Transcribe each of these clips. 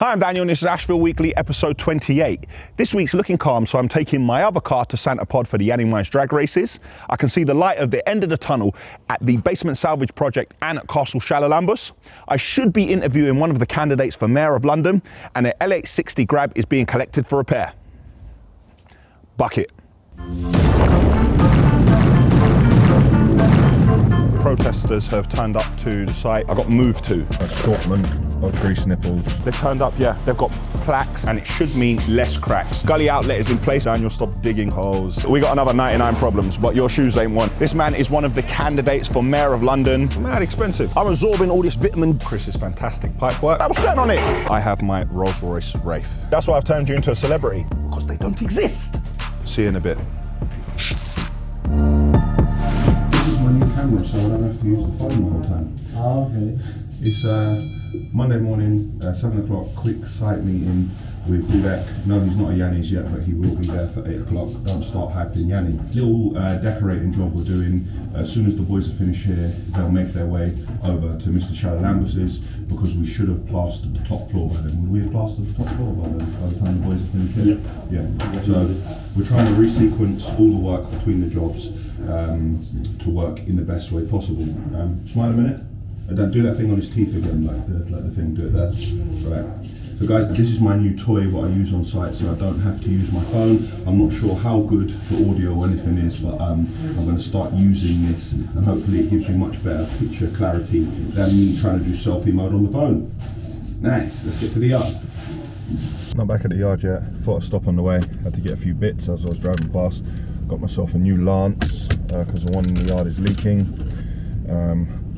Hi, I'm Daniel and this is Ashville Weekly, episode 28. This week's looking calm, so I'm taking my other car to Santa Pod for the Yanni Mines drag races. I can see the light at the end of the tunnel at the Basement Salvage project and at Castle Charalambous. I should be interviewing one of the candidates for Mayor of London, and an LH60 Grab is being collected for repair. Bucket. Protestors have turned up to the site. I got moved to. Assortment of grease nipples. They've turned up, yeah. They've got plaques and it should mean less cracks. Gully outlet is in place and you'll stop digging holes. We got another 99 problems, but your shoes ain't one. This man is one of the candidates for Mayor of London. Mad expensive. I'm absorbing all this vitamin. Chris is fantastic pipe work. What's going on here? I have my Rolls Royce Wraith. That's why I've turned you into a celebrity. Because they don't exist. See you in a bit. Camera, so I don't have to use the phone the whole time. Oh, okay. It's Monday morning, 7 o'clock, quick site meeting with Drought. No, he's not a Yanni's yet, but he will be there for 8 o'clock. Don't start hyping Yanni. Little decorating job we're doing. As soon as the boys are finished here, they'll make their way over to Mr. Charalambous because we should have plastered the top floor by then. Would we have plastered the top floor by the time the boys are finished here? Yeah. So we're trying to resequence all the work between the jobs to work in the best way possible. Smile a minute. And don't do that thing on his teeth again, like the thing, do it there. Right. So guys, this is my new toy, what I use on site, so I don't have to use my phone. I'm not sure how good the audio or anything is, but I'm going to start using this, and hopefully it gives you much better picture clarity than me trying to do selfie mode on the phone. Nice, let's get to the yard. Not back at the yard yet, thought I'd stop on the way. Had to get a few bits as I was driving past. Got myself a new lance, because the one in the yard is leaking.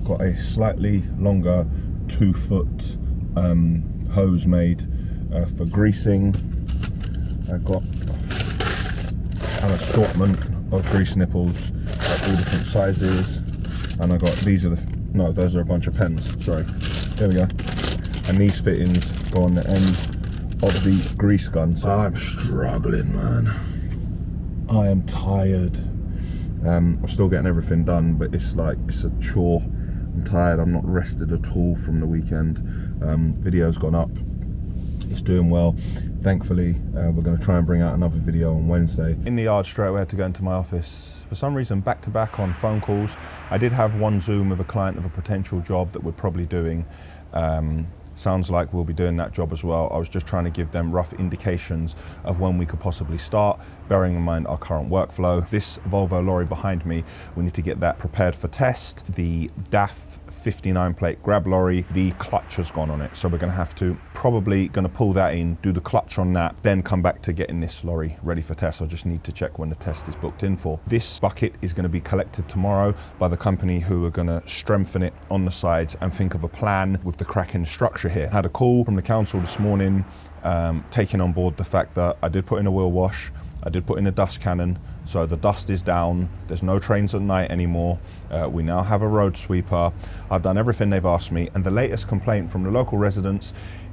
Got a slightly longer 2-foot hose made for greasing. I got an assortment of grease nipples, like all different sizes, and I got these are those are a bunch of pens. Sorry, there we go. And these fittings go on the end of the grease gun. So I'm struggling, man. I am tired. I'm still getting everything done, but it's a chore. I'm tired, I'm not rested at all from the weekend. Video's gone up, it's doing well. Thankfully, we're going to try and bring out another video on Wednesday. In the yard straight away, I had to go into my office. For some reason, back to back on phone calls. I did have one Zoom with a client of a potential job that we're probably doing. Sounds like we'll be doing that job as well. I was just trying to give them rough indications of when we could possibly start, bearing in mind our current workflow. This Volvo lorry behind me, we need to get that prepared for test. The DAF 59 plate grab lorry, the clutch has gone on it. So we're gonna have to, probably gonna pull that in, do the clutch on that, then come back to getting this lorry ready for test. I just need to check when the test is booked in for. This bucket is gonna be collected tomorrow by the company who are gonna strengthen it on the sides and think of a plan with the cracking structure here. I had a call from the council this morning, taking on board the fact that I did put in a wheel wash, I did put in a dust cannon, so the dust is down, there's no trains at night anymore, we now have a road sweeper. I've done everything they've asked me, and the latest complaint from the local residents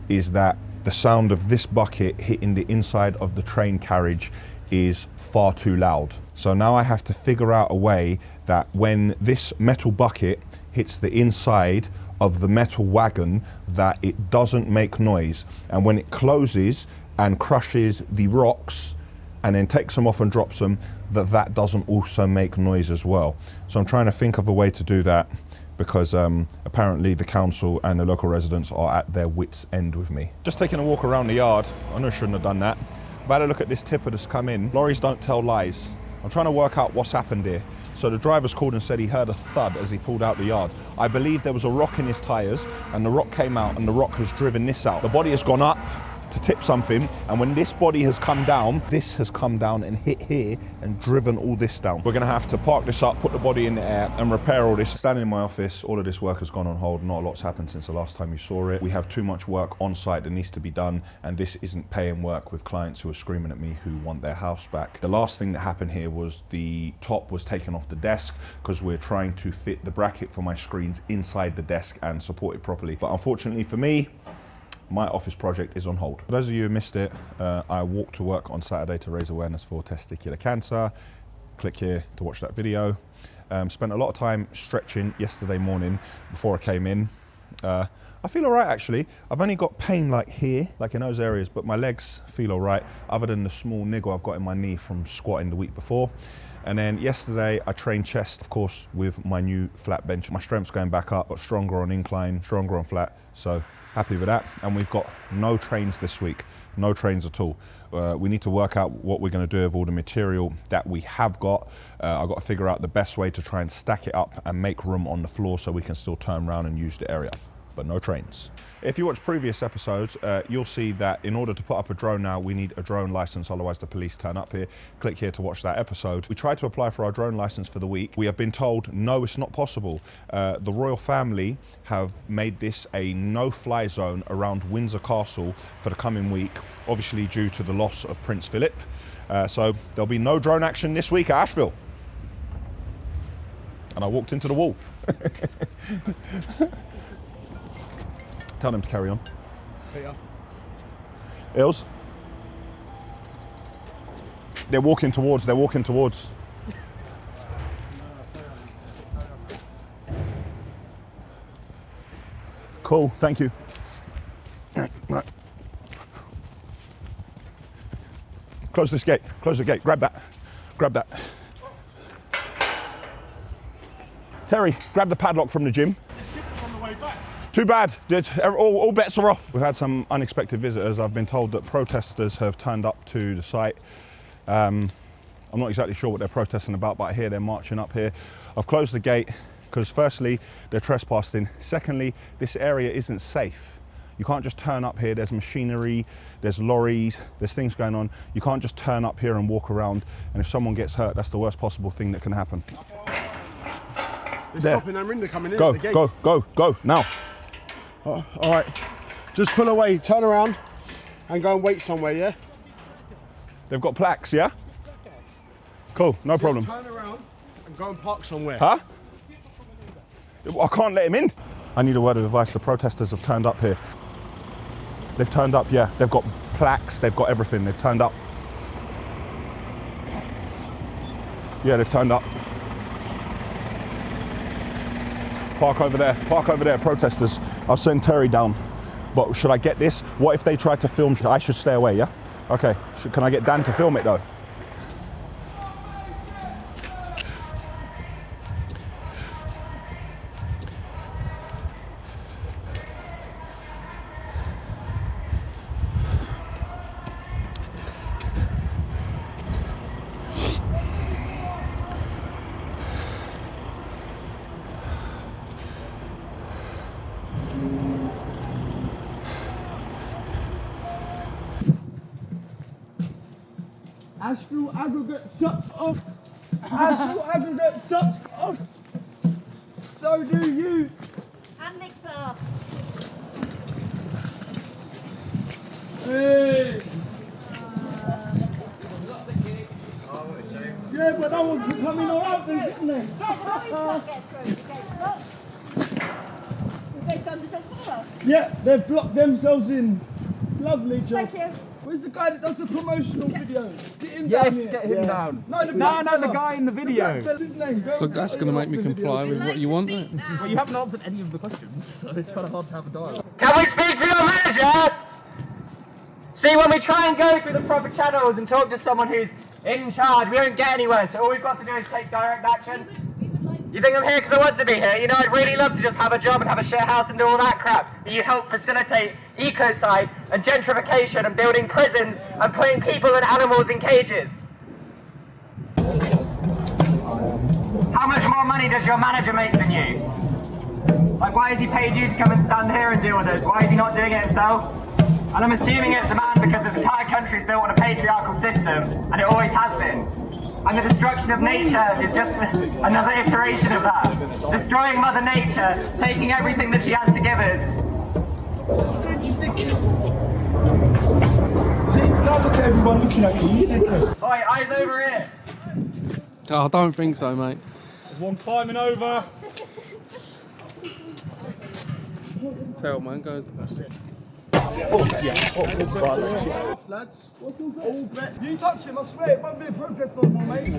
is that the sound of this bucket hitting the inside of the train carriage is far too loud. So now I have to figure out a way that when this metal bucket hits the inside of the metal wagon, that it doesn't make noise, and when it closes and crushes the rocks and then takes them off and drops them, that doesn't also make noise as well. So I'm trying to think of a way to do that, because apparently the council and the local residents are at their wits' end with me. Just taking a walk around the yard. I know I shouldn't have done that. I've had a look at this tipper that's come in. Lorries don't tell lies. I'm trying to work out what's happened here. So the driver's called and said he heard a thud as he pulled out the yard. I believe there was a rock in his tyres, and the rock came out and the rock has driven this out. The body has gone up to tip something, and when this body has come down, this has come down and hit here and driven all this down. We're gonna have to park this up, put the body in the air and repair all this. Standing in my office, all of this work has gone on hold. Not a lot's happened since the last time you saw it. We have too much work on site that needs to be done, and this isn't paying work with clients who are screaming at me who want their house back. The last thing that happened here was the top was taken off the desk because we're trying to fit the bracket for my screens inside the desk and support it properly. But unfortunately for me, my office project is on hold. For those of you who missed it, I walked to work on Saturday to raise awareness for testicular cancer. Click here to watch that video. Spent a lot of time stretching yesterday morning before I came in. I feel all right actually. I've only got pain like here, like in those areas, but my legs feel all right, other than the small niggle I've got in my knee from squatting the week before. And then yesterday I trained chest, of course, with my new flat bench. My strength's going back up, got stronger on incline, stronger on flat, so happy with that. And we've got no trains this week, no trains at all. We need to work out what we're going to do with all the material that we have got. I've got to figure out the best way to try and stack it up and make room on the floor so we can still turn around and use the area, but no trains. If you watch previous episodes, you'll see that in order to put up a drone now, we need a drone license, otherwise the police turn up here. Click here to watch that episode. We tried to apply for our drone license for the week. We have been told, no, it's not possible. The royal family have made this a no-fly zone around Windsor Castle for the coming week, obviously due to the loss of Prince Philip. So there'll be no drone action this week at Ashville. And I walked into the wall. Tell them to carry on. Peter. Ills? They're walking towards. Cool, thank you. Right. Close this gate, close the gate, grab that. Terry, grab the padlock from the gym. Too bad, all bets are off. We've had some unexpected visitors. I've been told that protesters have turned up to the site. I'm not exactly sure what they're protesting about, but I hear they're marching up here. I've closed the gate because firstly, they're trespassing. Secondly, this area isn't safe. You can't just turn up here. There's machinery, there's lorries, there's things going on. You can't just turn up here and walk around, and if someone gets hurt, that's the worst possible thing that can happen. They're stopping them in, they're coming in. Go, now. All right, just pull away, turn around, and go and wait somewhere, yeah? They've got plaques, yeah? Cool, no problem. Turn around and go and park somewhere. Huh? I can't let him in. I need a word of advice. The protesters have turned up here. They've turned up, yeah. They've got plaques, they've got everything. They've turned up. Yeah, they've turned up. Park over there, protesters. I'll send Terry down. But should I get this? What if they try to film? I should stay away, yeah? Okay, can I get Dan to film it though? Ashville Aggregates sucks off. Ashville Aggregates sucks off. So do you. And Nick's ass. Hey. Yeah, but no one could come in or out then, didn't they? They've done the job for us. Yeah, they've blocked themselves in. Lovely job. Thank you. Where's the guy that does the promotional video? Get him down Yes, here. get him down. No, the black No, the guy in the video. The black fella's his name. So that's going to make me comply with what you want, mate? Well, you haven't answered any of the questions, so it's kind of hard to have a dialogue. Can we speak to your manager? See, when we try and go through the proper channels and talk to someone who's in charge, we don't get anywhere, so all we've got to do is take direct action. You think I'm here because I want to be here? You know, I'd really love to just have a job and have a share house and do all that crap. But you help facilitate ecocide and gentrification and building prisons and putting people and animals in cages. How much more money does your manager make than you? Like, why has he paid you to come and stand here and deal with us? Why is he not doing it himself? And I'm assuming it's a man because this entire country is built on a patriarchal system, and it always has been. And the destruction of nature is just another iteration of that. Destroying Mother Nature, taking everything that she has to give us. See, now look at everyone looking at you. Oi, eyes over here. Oh, I don't think so, mate. There's one climbing over. Tell, man, go. That's it. Lads, all bet. You touch him, I swear, it won't be a protest on my mate.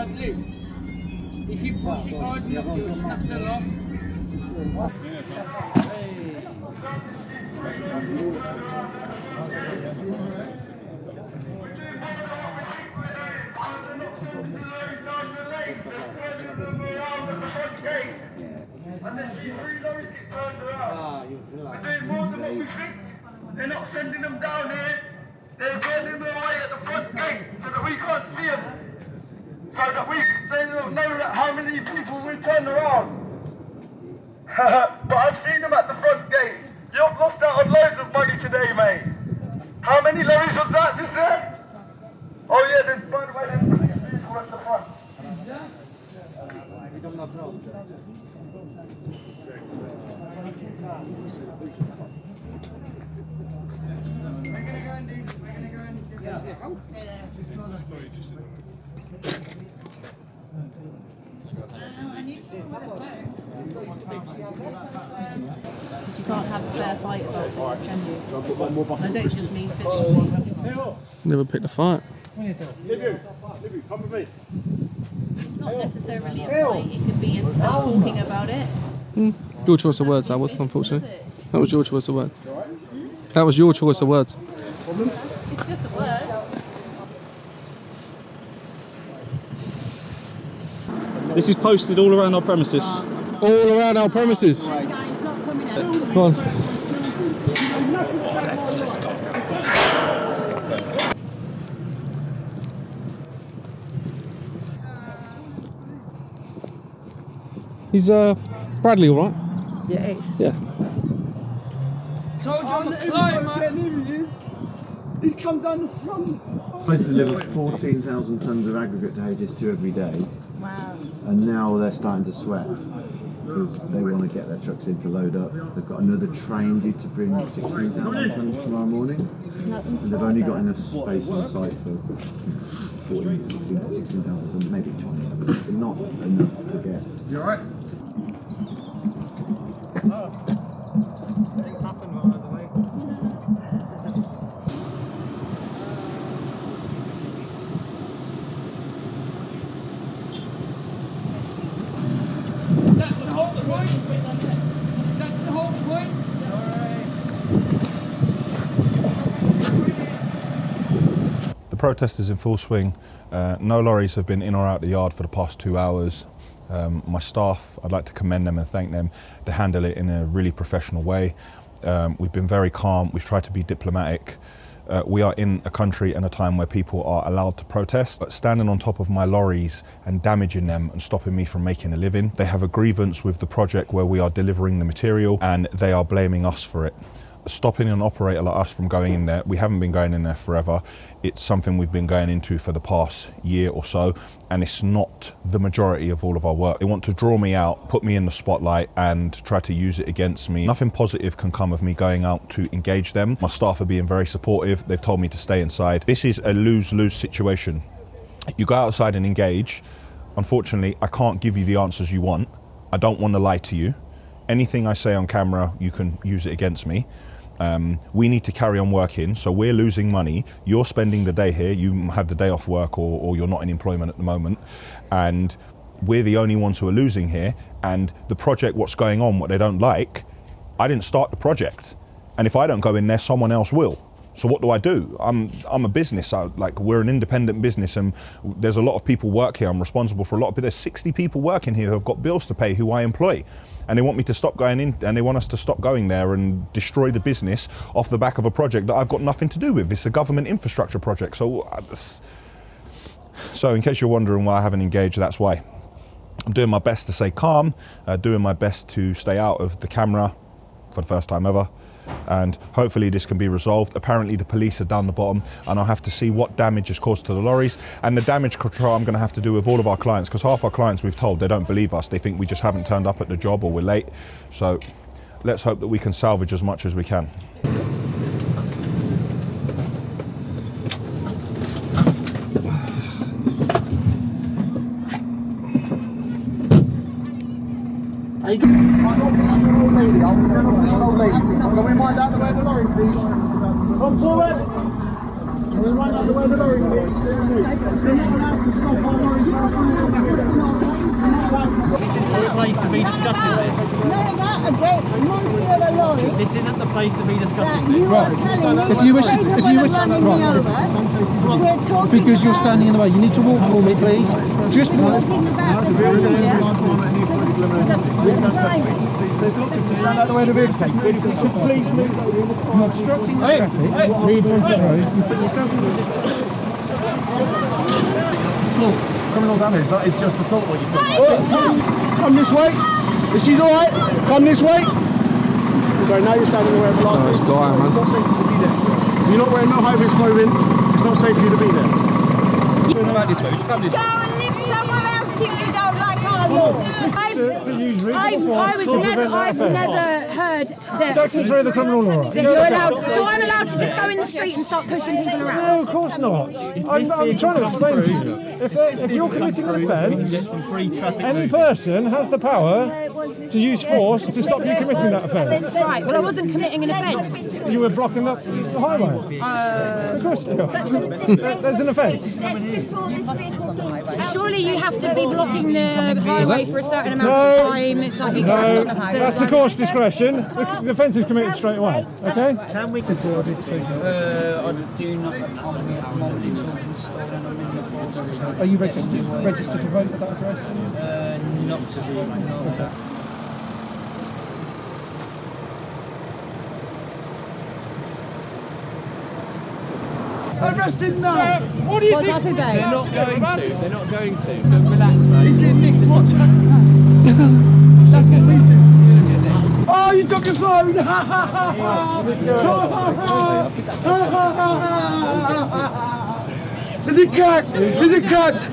like you. If you push it hard enough, you'll snap it off. And they see 3 lorries get turned around. They're doing more than what we think. They're not sending them down here. They're getting them away at the front gate so that we can't see them. So that they don't know how many people we turned around. But I've seen them at the front gate. You've lost out on loads of money today, mate. How many lorries was that just there? Oh yeah, there's, by the way, there's a police vehicle at the front. Because you can't have a fair fight about this, can you? I don't just mean physically. Never picked a fight. Libby, come with me. It's not necessarily a fight, it could be talking about it. Your choice of words, that was, unfortunately. That was your choice of words. That was your choice of words. It's just a word. This is posted all around our premises. All around our premises. Come on. Let's go. Is Bradley all right? Yeah. Yeah. Told you I'm a climber. Here he is. He's come down the front. I deliver 14,000 tonnes of aggregate to HS2 every day. Wow. And now they're starting to sweat because they want to get their trucks in to load up. They've got another train due to bring 16,000 tonnes tomorrow morning. And they've only got enough space on site for 16,000 tonnes, maybe 20, but not enough to get. You alright? Things happen while I was away. That's the whole point. That's the whole point. The protesters in full swing. No lorries have been in or out the yard for the past 2 hours. My staff, I'd like to commend them and thank them to handle it in a really professional way. We've been very calm, we've tried to be diplomatic. We are in a country and a time where people are allowed to protest, but standing on top of my lorries and damaging them and stopping me from making a living. They have a grievance with the project where we are delivering the material and they are blaming us for it. Stopping an operator like us from going in there, we haven't been going in there forever. It's something we've been going into for the past year or so, and it's not the majority of all of our work. They want to draw me out, put me in the spotlight and try to use it against me. Nothing positive can come of me going out to engage them. My staff are being very supportive. They've told me to stay inside. This is a lose-lose situation. You go outside and engage. Unfortunately, I can't give you the answers you want. I don't want to lie to you. Anything I say on camera, you can use it against me. We need to carry on working, so we're losing money. You're spending the day here, you have the day off work or you're not in employment at the moment, and we're the only ones who are losing here. And the project, what's going on, what they don't like, I didn't start the project, and if I don't go in there, someone else will. So what do? I'm a business, we're an independent business, and there's a lot of people work here. I'm responsible for a lot of, but there's 60 people working here who have got bills to pay, who I employ. And they want me to stop going in, and they want us to stop going there and destroy the business off the back of a project that I've got nothing to do with. It's a government infrastructure project. So in case you're wondering why I haven't engaged, that's why. I'm doing my best to stay calm, doing my best to stay out of the camera for the first time ever. And hopefully this can be resolved. Apparently the police are down the bottom, and I'll have to see what damage is caused to the lorries, and the damage control I'm going to have to do with all of our clients, because half our clients, we've told, they don't believe us. They think we just haven't turned up at the job or we're late. So let's hope that we can salvage as much as we can. Are you going? Old lady. I'm going to wind out the way of the lorry, please. Come forward. Can we wind out the way of the lorry, please? We're not allowed to stop our lorries. place to be discussing this. None about a gate, monster of a lorry. This isn't the place to be discussing You this. are telling me If you wish, running me over. We're talking because you're standing in the way, you need to walk for me, please. Just walk. talking about the danger. Stand out the way of the vehicle. Please move. You're obstructing the traffic. Leave onto the road. You put yourself in a position. Criminal damage, that is just assault what you've done. Come this way. Is she alright? Come this way. Okay, now you're standing in the way of the line. No, it's got out, man. It's not safe for you to be there. You're not wearing no high-vis clothing. It's not safe for you to be there. Come back this way, would you come this way? Go and live somewhere else if you don't like our laws. I've never heard that. Section 3 of the criminal law. That you're allowed, so I'm allowed to just go in the street and start pushing people around? No, of course not. I'm trying to explain to you. If you're committing an offence, any person has the power to use force to stop you committing that offence. Right, well I wasn't committing an offence. You were blocking up the highway. Of course you are. There's an offence. Surely you have to be blocking the highway for a certain amount of time. It's like you get on the highway. That's the court's discretion. The offence is committed straight away. Okay? Can we I do not at the moment. It's all been stolen. I'm in the process of Are you registered to vote at that address? not to vote, no. Arrest him now! What do you think? They're not going to. They're not going to. Relax, mate. He's getting nicked. Watch out! That's what we do. Oh, you took your phone! Is it cracked? Is it cracked?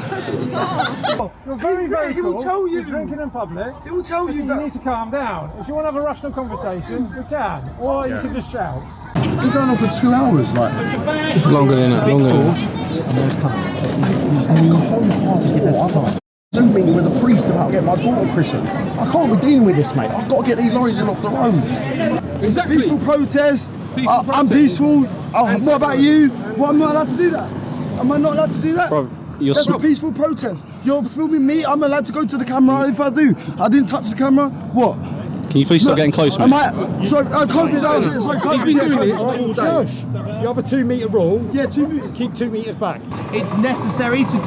You're very vocal. He will tell you. You're drinking in public. He will tell you that. You need to calm down. If you want to have a rational conversation, we can. Or you can just shout. We're going on for 2 hours, like. It's longer than that, longer than that. Zoom meeting with a priest about getting my daughter christened. I can't be dealing with this, mate. I've got to get these lorries in off the road. Exactly. Peaceful protest. I'm peaceful. What about you? What, am I allowed to do that? Am I not allowed to do that? Bro, that's a peaceful protest. You're filming me. I'm allowed to go to the camera if I do. I didn't touch the camera. What? Can you please stop getting close, mate? Am I? Sorry, He's been doing this all day. You have a 2 metre rule. Yeah, 2 metres. Keep 2 metres back. It's necessary to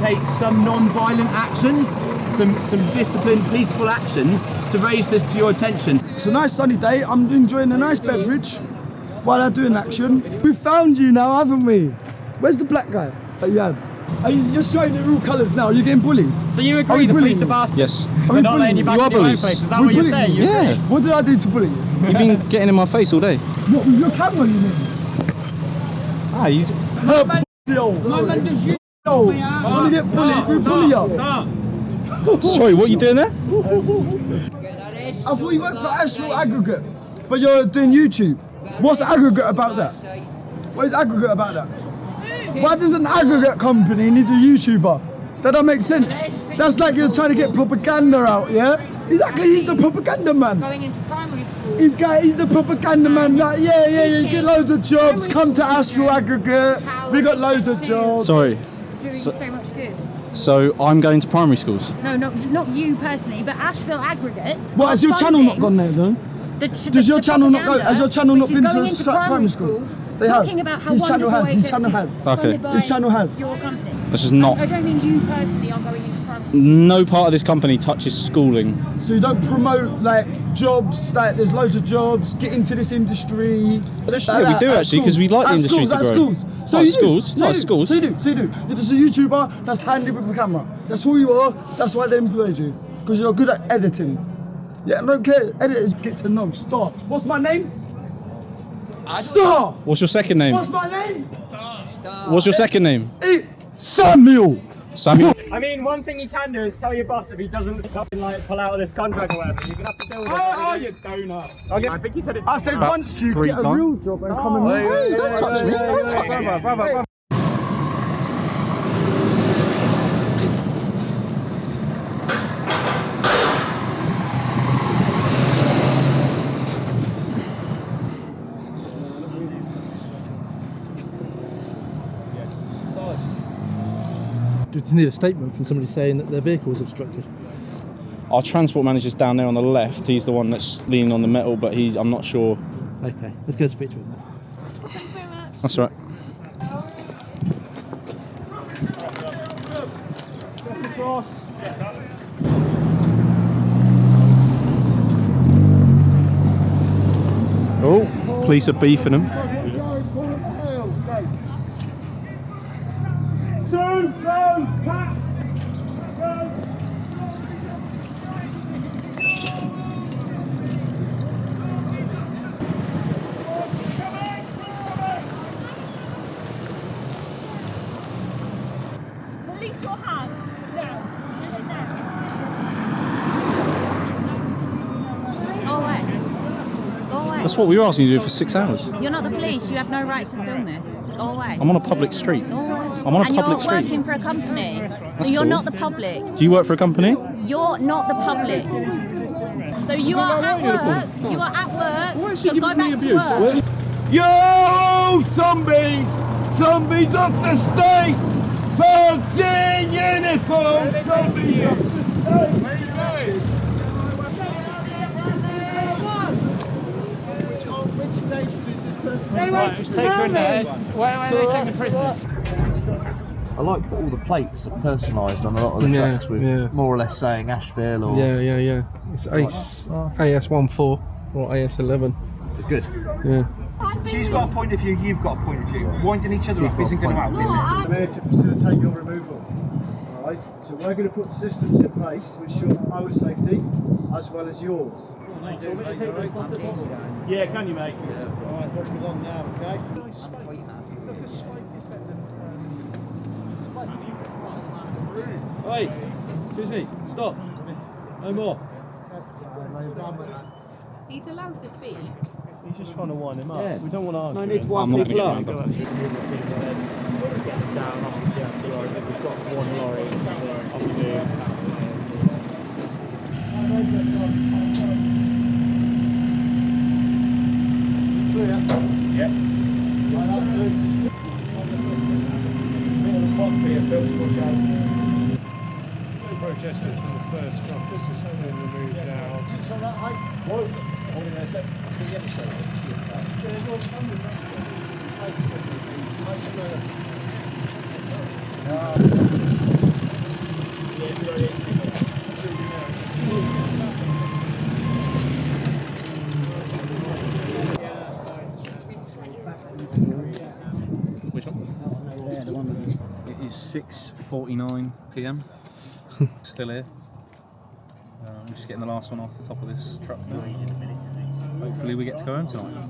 take some non-violent actions, some disciplined, peaceful actions to raise this to your attention. It's a nice sunny day. I'm enjoying a nice beverage while I'm doing action. We found you now, haven't we? Where's the black guy that you had? You're showing your real colours now. You're getting bullied. So you agree the police are bastards? Yes. We're not letting you back in your own place. Is that what you're saying? Yeah. What did I do to bully you? You've been getting in my face all day. What, with your camera, you mean? Ah, he's... Yo, when you get bullied, we bully you. Sorry, what are you doing there? I thought you worked for Ashville Aggregate, but you're doing YouTube. What's Aggregate about that? What is Aggregate about that? Why does an aggregate company need a YouTuber? That don't make sense. That's like you're trying to get propaganda out, yeah? Exactly, he's the propaganda man. Going into primary school. He's the propaganda man. Like, yeah, you get loads of jobs. Come to Ashville Aggregate. We got loads of jobs. Sorry. Doing so much good. So I'm going to primary schools? No, not you personally, but Ashville Aggregates. What, has your channel not gone there then? Does your channel not go? Has your channel not been to primary schools? They have. Talking about how His channel wonderful has. His channel has. Okay. His channel has. Your company. This is not... I don't mean you personally are going into primary. No part of this company touches schooling. So you don't promote like jobs, like there's loads of jobs, get into this industry. Yeah, we do actually, because we like the industry to grow. Schools. So like you schools. Do. Like schools. So you do. You're just a YouTuber that's handy with the camera. That's who you are. That's why they employed you. Because you're good at editing. Yeah, I don't care. Editors get to know. Star. What's my name? Star. What's your second name? What's my name? What's your second name? Samuel. Samuel. I mean, one thing you can do is tell your boss if he doesn't like pull out of this contract or whatever. You can have to deal with it. Oh, you donut. Okay. I think you said it. I said once you get a real job and come and Hey, don't touch me. Don't touch me. Brother. Do you need a statement from somebody saying that their vehicle was obstructed? Our transport manager's down there on the left. He's the one that's leaning on the metal, but I'm not sure. Okay, let's go speak to him. That's right. Oh, police are beefing them. Release your hands. Down. Go away. Go away. That's what we were asking you to do for 6 hours. You're not the police. You have no right to film this. Go away. I'm on a public street. Go away. I'm on a and public you're street. working for a company. That's So you're cool. not the public. Do you work for a company? You're not the public. So you are at work. You are at work. So go back to work. Yo, zombies! Zombies off the state! 14 uniform! Zombies off the state! Right, just take her in there. Where are they taking the prisoners? I like that all the plates are personalised on a lot of the trucks with more or less saying Ashville or... Yeah. It's AS14 or AS11. Good. Yeah. She's got a point of view, you've got a point of view. Winding each other up isn't going to help, is it? I'm here to facilitate your removal. Alright, so we're going to put systems in place which ensure our safety as well as yours. Yeah, can you, mate? Alright, what we're on now, okay? Hey, excuse me, stop. No more. He's allowed to speak. He's just trying to wind him up. Yeah. We don't want to argue. No, need to I'm not going to get We've got one lorry. Clear? Yep. Right up to... Protestors from the first truck. Let's just have them removed now. Six on that, mate. What? Hold on a sec. Which one? It is 6:49 p.m. Still here. I'm just getting the last one off the top of this truck now. Hopefully we get to go home tonight.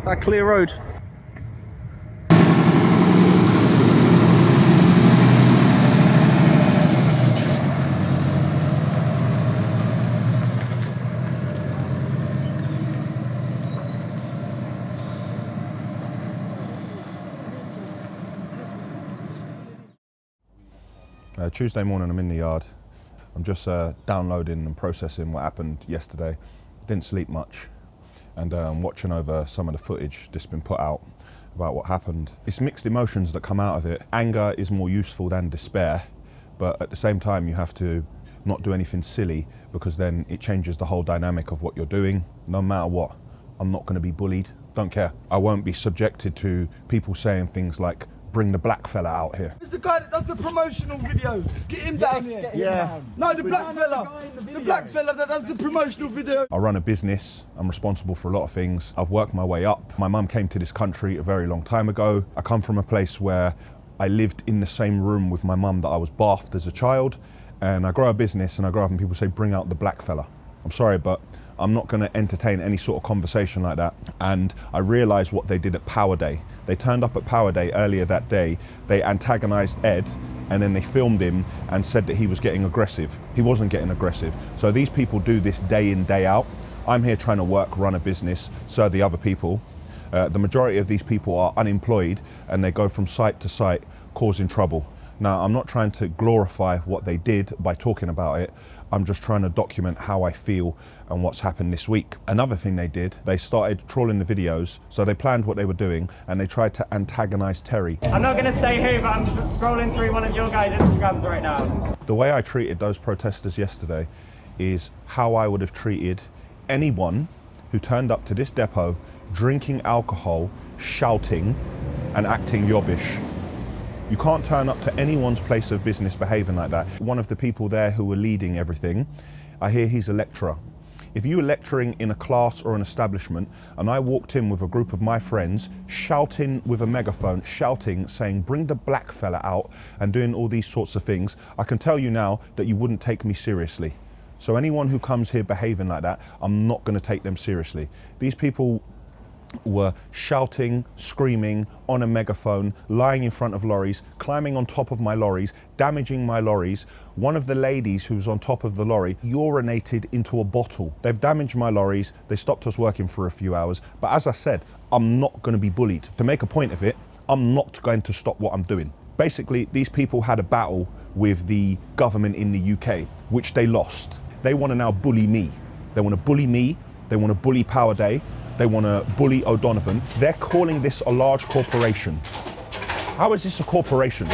That clear road. Tuesday morning I'm in the yard. I'm just downloading and processing what happened yesterday. Didn't sleep much, and watching over some of the footage that's been put out about what happened. It's mixed emotions that come out of it. Anger is more useful than despair, but at the same time you have to not do anything silly, because then it changes the whole dynamic of what you're doing. No matter what, I'm not going to be bullied, don't care. I won't be subjected to people saying things like, bring the black fella out here. It's the guy that does the promotional video. Get him down here. Yeah. No, the black fella. The black fella that does the promotional video. I run a business. I'm responsible for a lot of things. I've worked my way up. My mum came to this country a very long time ago. I come from a place where I lived in the same room with my mum that I was bathed as a child. And I grow a business and I grow up and people say, bring out the black fella. I'm sorry, but I'm not going to entertain any sort of conversation like that. And I realised what they did at Power Day. They turned up at Power Day earlier that day. They antagonised Ed, and then they filmed him and said that he was getting aggressive. He wasn't getting aggressive. So these people do this day in, day out. I'm here trying to work, run a business, serve the other people. The majority of these people are unemployed and they go from site to site causing trouble. Now, I'm not trying to glorify what they did by talking about it. I'm just trying to document how I feel and what's happened this week. Another thing they did, they started trawling the videos. So they planned what they were doing and they tried to antagonize Terry. I'm not going to say who, but I'm scrolling through one of your guys' Instagrams right now. The way I treated those protesters yesterday is how I would have treated anyone who turned up to this depot drinking alcohol, shouting and acting yobbish. You can't turn up to anyone's place of business behaving like that. One of the people there who were leading everything, I hear he's a lecturer. If you were lecturing in a class or an establishment and I walked in with a group of my friends shouting with a megaphone, shouting, saying, bring the black fella out and doing all these sorts of things, I can tell you now that you wouldn't take me seriously. So anyone who comes here behaving like that, I'm not going to take them seriously. These people were shouting, screaming on a megaphone, lying in front of lorries, climbing on top of my lorries, damaging my lorries. One of the ladies who was on top of the lorry urinated into a bottle. They've damaged my lorries. They stopped us working for a few hours. But as I said, I'm not going to be bullied. To make a point of it, I'm not going to stop what I'm doing. Basically, these people had a battle with the government in the UK, which they lost. They want to now bully me. They want to bully me. They want to bully Power Day. They want to bully O'Donovan. They're calling this a large corporation. How is this a corporation?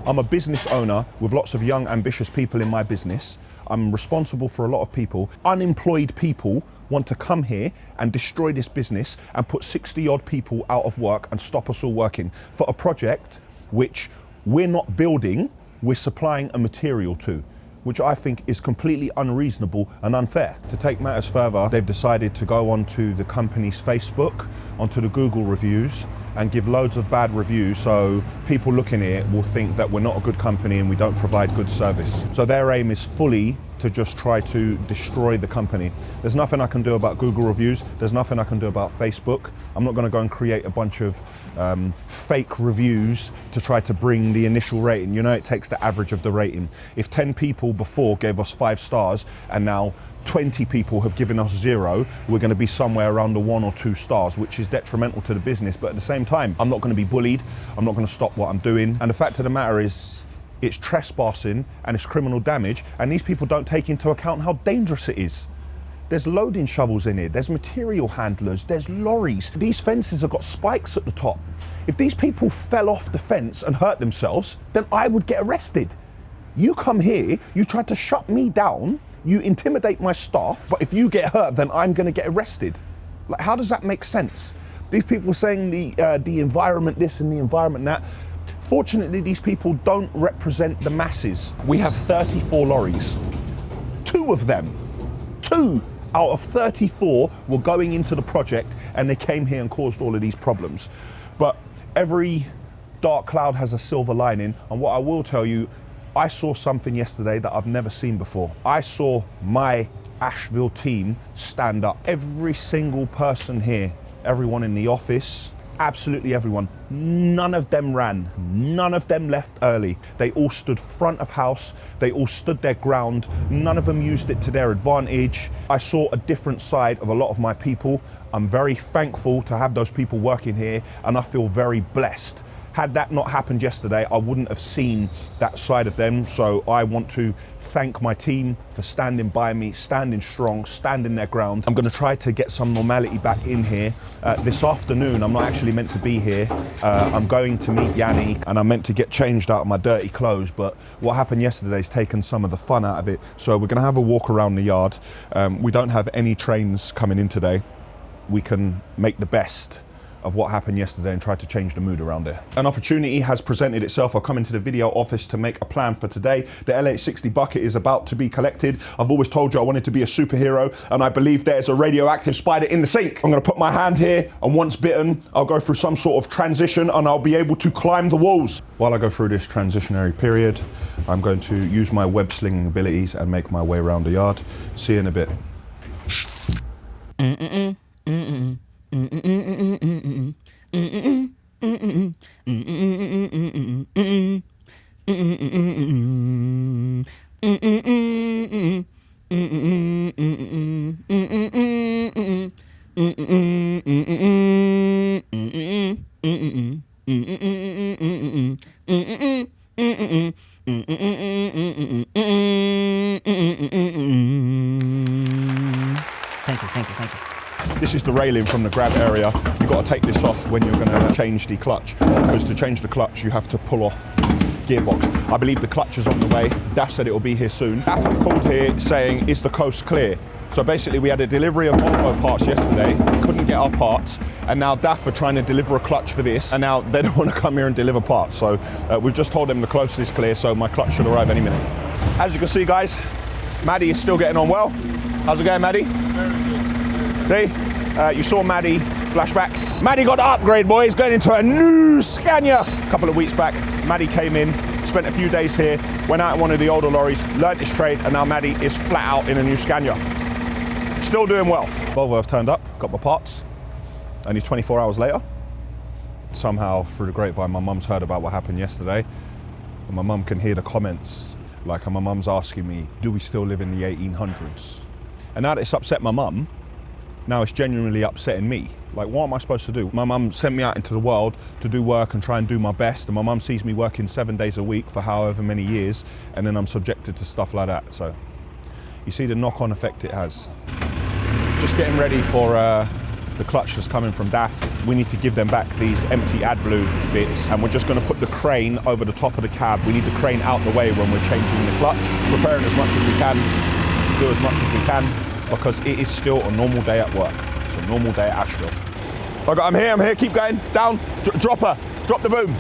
I'm a business owner with lots of young, ambitious people in my business. I'm responsible for a lot of people. Unemployed people want to come here and destroy this business and put 60 odd people out of work and stop us all working for a project which we're not building, we're supplying a material to, which I think is completely unreasonable and unfair. To take matters further, they've decided to go onto the company's Facebook, onto the Google reviews, and give loads of bad reviews so people looking at it will think that we're not a good company and we don't provide good service. So their aim is fully to just try to destroy the company. There's nothing I can do about Google reviews. There's nothing I can do about Facebook. I'm not going to go and create a bunch of fake reviews to try to bring the initial rating. You know, it takes the average of the rating. If 10 people before gave us 5 stars and now 20 people have given us 0, we're going to be somewhere around the 1 or 2 stars, which is detrimental to the business. But at the same time, I'm not going to be bullied. I'm not going to stop what I'm doing. And the fact of the matter is, it's trespassing and it's criminal damage, and these people don't take into account how dangerous it is. There's loading shovels in here, there's material handlers, there's lorries. These fences have got spikes at the top. If these people fell off the fence and hurt themselves, then I would get arrested. You come here, you try to shut me down, you intimidate my staff, but if you get hurt, then I'm going to get arrested. Like, how does that make sense? These people saying the environment this and the environment that. Fortunately, these people don't represent the masses. We have 34 lorries. 2 of them, 2 out of 34 were going into the project, and they came here and caused all of these problems. But every dark cloud has a silver lining, and what I will tell you, I saw something yesterday that I've never seen before. I saw my Ashville team stand up. Every single person here, everyone in the office, absolutely everyone, none of them ran, none of them left early. They all stood front of house, they all stood their ground, none of them used it to their advantage. I saw a different side of a lot of my people. I'm very thankful to have those people working here, and I feel very blessed. Had that not happened yesterday, I wouldn't have seen that side of them, so I want to thank my team for standing by me, standing strong, standing their ground. I'm going to try to get some normality back in here. This afternoon, I'm not actually meant to be here. I'm going to meet Yanni, and I'm meant to get changed out of my dirty clothes, but what happened yesterday has taken some of the fun out of it. So we're going to have a walk around the yard. We don't have any trains coming in today. We can make the best of what happened yesterday and try to change the mood around there. An opportunity has presented itself. I'll come into the video office to make a plan for today. The LH60 Bucket is about to be collected. I've always told you I wanted to be a superhero, and I believe there's a radioactive spider in the sink. I'm gonna put my hand here, and once bitten, I'll go through some sort of transition and I'll be able to climb the walls. While I go through this transitionary period, I'm going to use my web slinging abilities and make my way around the yard. See you in a bit. Thank you. This is the railing from the grab area. You've got to take this off when you're going to change the clutch, because to change the clutch you have to pull off gearbox. I believe the clutch is on the way. DAF said it will be here soon. DAF have called here saying, is the coast clear? So basically we had a delivery of Volvo parts yesterday, couldn't get our parts, and now DAF are trying to deliver a clutch for this, and now they don't want to come here and deliver parts. So we've just told them the coast is clear, so my clutch should arrive any minute. As you can see, guys, Maddy is still getting on well. How's it going, Maddy? See, you saw Maddy flashback. Maddy got the upgrade, boys, going into a new Scania. A couple of weeks back, Maddy came in, spent a few days here, went out in one of the older lorries, learnt his trade, and now Maddy is flat out in a new Scania. Still doing well. Volvo have turned up, got my parts. Only 24 hours later, somehow through the grapevine, my mum's heard about what happened yesterday. And my mum can hear the comments, like my mum's asking me, do we still live in the 1800s? And now that it's upset my mum, now it's genuinely upsetting me. Like, what am I supposed to do? My mum sent me out into the world to do work and try and do my best, and my mum sees me working 7 days a week for however many years, and then I'm subjected to stuff like that. So you see the knock-on effect it has. Just getting ready for the clutch that's coming from DAF. We need to give them back these empty AdBlue bits, and we're just going to put the crane over the top of the cab. We need the crane out the way when we're changing the clutch, preparing as much as we can, do as much as we can, because it is still a normal day at work. It's a normal day at Ashville. Okay, I'm here, keep going, down, drop the boom.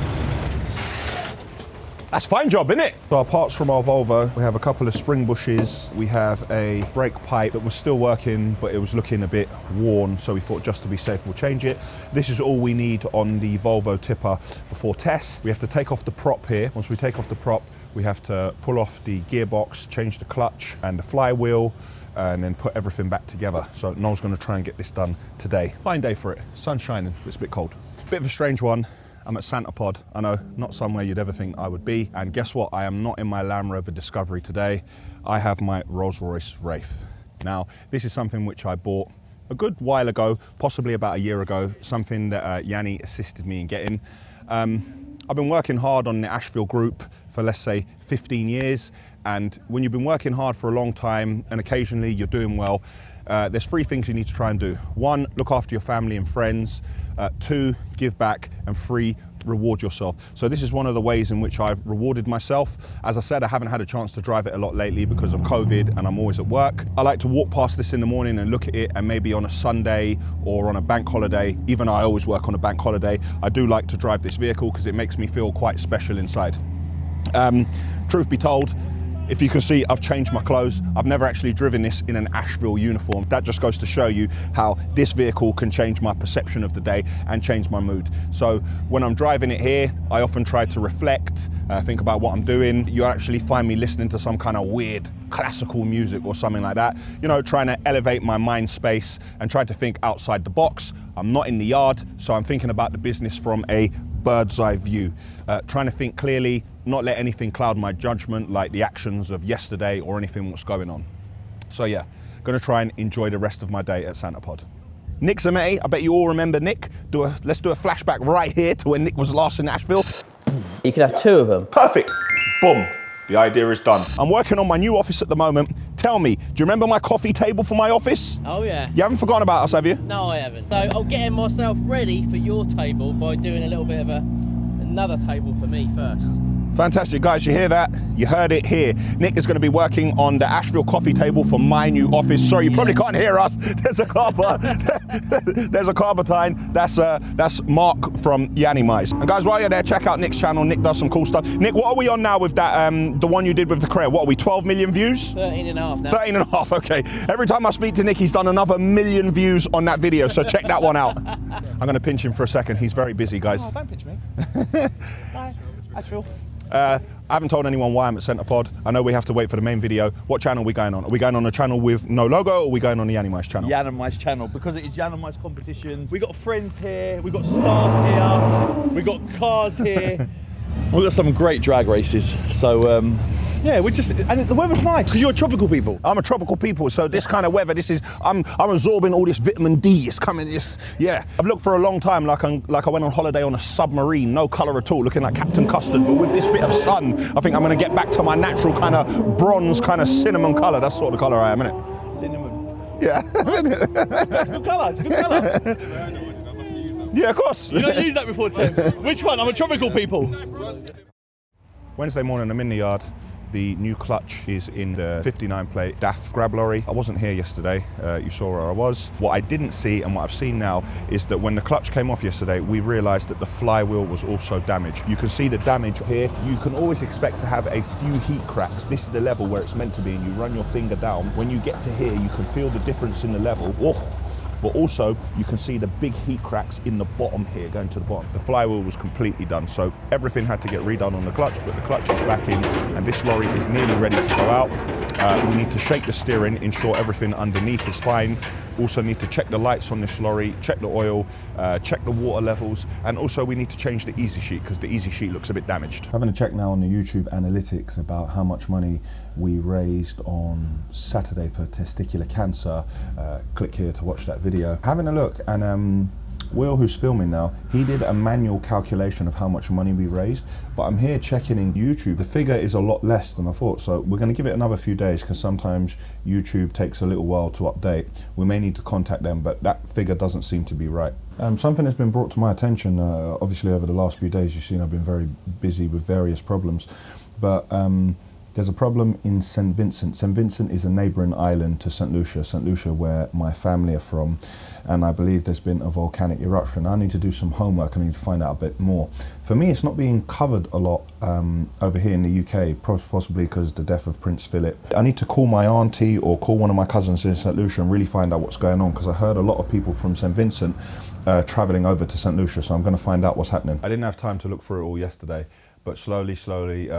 That's a fine job, isn't it? So our parts from our Volvo, we have a couple of spring bushes, we have a brake pipe that was still working, but it was looking a bit worn, so we thought just to be safe, we'll change it. This is all we need on the Volvo Tipper before test. We have to take off the prop here. Once we take off the prop, we have to pull off the gearbox, change the clutch and the flywheel, and then put everything back together. So Noel's gonna try and get this done today. Fine day for it, sun's shining, but it's a bit cold. Bit of a strange one. I'm at Santa Pod. I know, not somewhere you'd ever think I would be. And guess what? I am not in my Land Rover Discovery today. I have my Rolls Royce Wraith. Now, this is something which I bought a good while ago, possibly about a year ago, something that Yanni assisted me in getting. I've been working hard on the Ashville group for, let's say, 15 years. And when you've been working hard for a long time and occasionally you're doing well, there's 3 things you need to try and do. 1, look after your family and friends. 2, give back. And 3, reward yourself. So this is one of the ways in which I've rewarded myself. As I said, I haven't had a chance to drive it a lot lately because of COVID and I'm always at work. I like to walk past this in the morning and look at it, and maybe on a Sunday or on a bank holiday, even though I always work on a bank holiday, I do like to drive this vehicle because it makes me feel quite special inside. Truth be told, if you can see, I've changed my clothes. I've never actually driven this in an Ashville uniform. That just goes to show you how this vehicle can change my perception of the day and change my mood. So when I'm driving it here, I often try to reflect, think about what I'm doing. You actually find me listening to some kind of weird classical music or something like that, you know, trying to elevate my mind space and try to think outside the box. I'm not in the yard, so I'm thinking about the business from a bird's eye view, trying to think clearly, not let anything cloud my judgment, like the actions of yesterday or anything what's going on. So yeah, gonna try and enjoy the rest of my day at Santa Pod. Nick Zametti, I bet you all remember Nick. Let's do a flashback right here to when Nick was last in Ashville. You could have 2 of them. Perfect. Boom. The idea is done. I'm working on my new office at the moment. Tell me, do you remember my coffee table for my office? Oh yeah. You haven't forgotten about us, have you? No, I haven't. So I'm getting myself ready for your table by doing a little bit of another table for me first. Fantastic, guys, you hear that? You heard it here. Nick is going to be working on the Ashville coffee table for my new office. Sorry, you probably can't hear us. There's a car there's a car behind. That's Mark from Yanni Mice. And guys, while you're there, check out Nick's channel. Nick does some cool stuff. Nick, what are we on now with that, the one you did with the crane? What are we, 12 million views? 13 and a half now. 13 and a half, okay. Every time I speak to Nick, he's done another 1 million views on that video, so check that one out. I'm going to pinch him for a second. He's very busy, guys. Oh, don't pinch me. Bye. Ashville. I haven't told anyone why I'm at Centerpod. I know we have to wait for the main video. What channel are we going on? Are we going on a channel with no logo, or are we going on the Yanni Mice channel? Yanni Mice channel, because it is Yanni Mice competitions. We got friends here, we got staff here, we got cars here. We've got some great drag races. So yeah, and the weather's nice because you're a tropical people. I'm a tropical people, so this kind of weather, I'm absorbing all this vitamin D. It's coming, yeah. I've looked for a long time like I went on holiday on a submarine, no colour at all, looking like Captain Custard. But with this bit of sun, I think I'm going to get back to my natural kind of bronze, kind of cinnamon colour. That's sort of the colour I am, isn't it? Cinnamon. Yeah. It's good colour. It's good colour. Yeah, of course. You don't use that before, Tim. Which one? I'm a tropical people. Wednesday morning, I'm in the yard. The new clutch is in the 59 plate DAF grab lorry. I wasn't here yesterday. You saw where I was. What I didn't see and what I've seen now is that when the clutch came off yesterday, we realized that the flywheel was also damaged. You can see the damage here. You can always expect to have a few heat cracks. This is the level where it's meant to be, and you run your finger down. When you get to here, you can feel the difference in the level. Oh. But also you can see the big heat cracks in the bottom here, going to the bottom. The flywheel was completely done, so everything had to get redone on the clutch, but the clutch is back in, and this lorry is nearly ready to go out. We need to shake the steering, ensure everything underneath is fine. Also need to check the lights on this lorry, check the oil, check the water levels, and also we need to change the easy sheet because the easy sheet looks a bit damaged. Having a check now on the YouTube analytics about how much money we raised on Saturday for testicular cancer. Click here to watch that video. Having a look, and Will, who's filming now, he did a manual calculation of how much money we raised, but I'm here checking in YouTube. The figure is a lot less than I thought, so we're going to give it another few days because sometimes YouTube takes a little while to update. We may need to contact them, but that figure doesn't seem to be right. Something has been brought to my attention, obviously over the last few days. You've seen I've been very busy with various problems, but there's a problem in St. Vincent. St. Vincent is a neighbouring island to St. Lucia, where my family are from, and I believe there's been a volcanic eruption. I need to do some homework. I need to find out a bit more. For me, it's not being covered a lot over here in the UK, possibly because of the death of Prince Philip. I need to call my auntie or call one of my cousins in St. Lucia and really find out what's going on, because I heard a lot of people from St. Vincent travelling over to St. Lucia, so I'm going to find out what's happening. I didn't have time to look through it all yesterday, but slowly,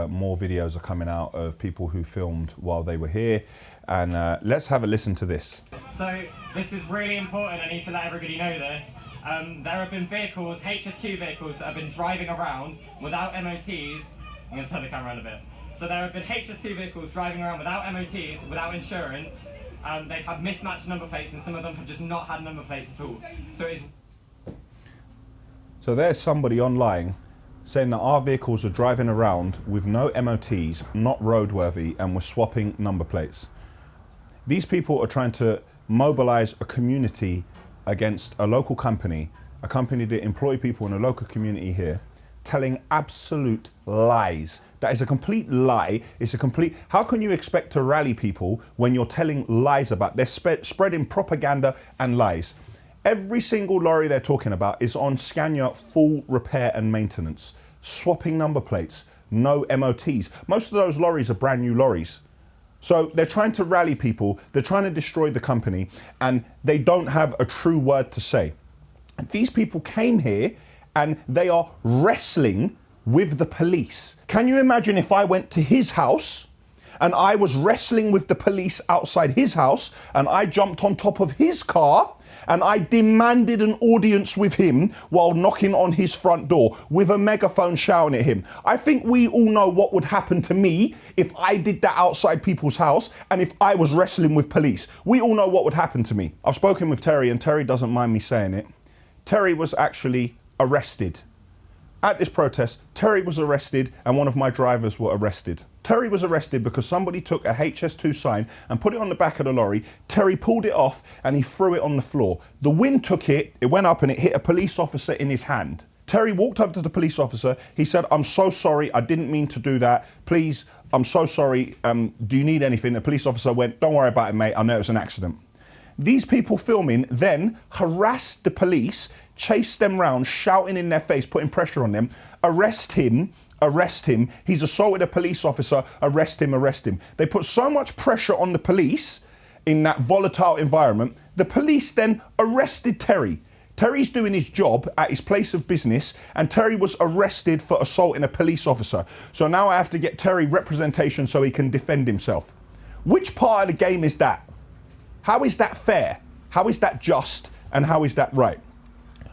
more videos are coming out of people who filmed while they were here. And let's have a listen to this. So this is really important. I need to let everybody know this. There have been vehicles, HS2 vehicles, that have been driving around without MOTs. I'm going to turn the camera around a bit. So there have been HS2 vehicles driving around without MOTs, without insurance. They've had mismatched number plates, and some of them have just not had number plates at all. So there's somebody online saying that our vehicles are driving around with no MOTs, not roadworthy, and we're swapping number plates. These people are trying to mobilize a community against a local company, a company that employ people in a local community here, telling absolute lies. That is a complete lie. It's a complete, how can you expect to rally people when you're telling lies about, they're spreading propaganda and lies. Every single lorry they're talking about is on Scania full repair and maintenance, swapping number plates, no MOTs. Most of those lorries are brand new lorries. So they're trying to rally people, they're trying to destroy the company, and they don't have a true word to say. These people came here and they are wrestling with the police. Can you imagine if I went to his house and I was wrestling with the police outside his house and I jumped on top of his car and I demanded an audience with him while knocking on his front door with a megaphone shouting at him? I think we all know what would happen to me if I did that outside people's house and if I was wrestling with police. We all know what would happen to me. I've spoken with Terry, and Terry doesn't mind me saying it. Terry was actually arrested. At this protest, Terry was arrested and one of my drivers were arrested. Terry was arrested because somebody took a HS2 sign and put it on the back of the lorry. Terry pulled it off and he threw it on the floor. The wind took it, it went up and it hit a police officer in his hand. Terry walked over to the police officer. He said, I'm so sorry, I didn't mean to do that. Please, I'm so sorry, do you need anything? The police officer went, don't worry about it, mate, I know it was an accident. These people filming then harassed the police, chased them round, shouting in their face, putting pressure on them, arrest him, he's assaulted a police officer, arrest him. They put so much pressure on the police in that volatile environment, the police then arrested Terry. Terry's doing his job at his place of business and Terry was arrested for assaulting a police officer. So now I have to get Terry representation so he can defend himself. Which part of the game is that? How is that fair? How is that just? And how is that right?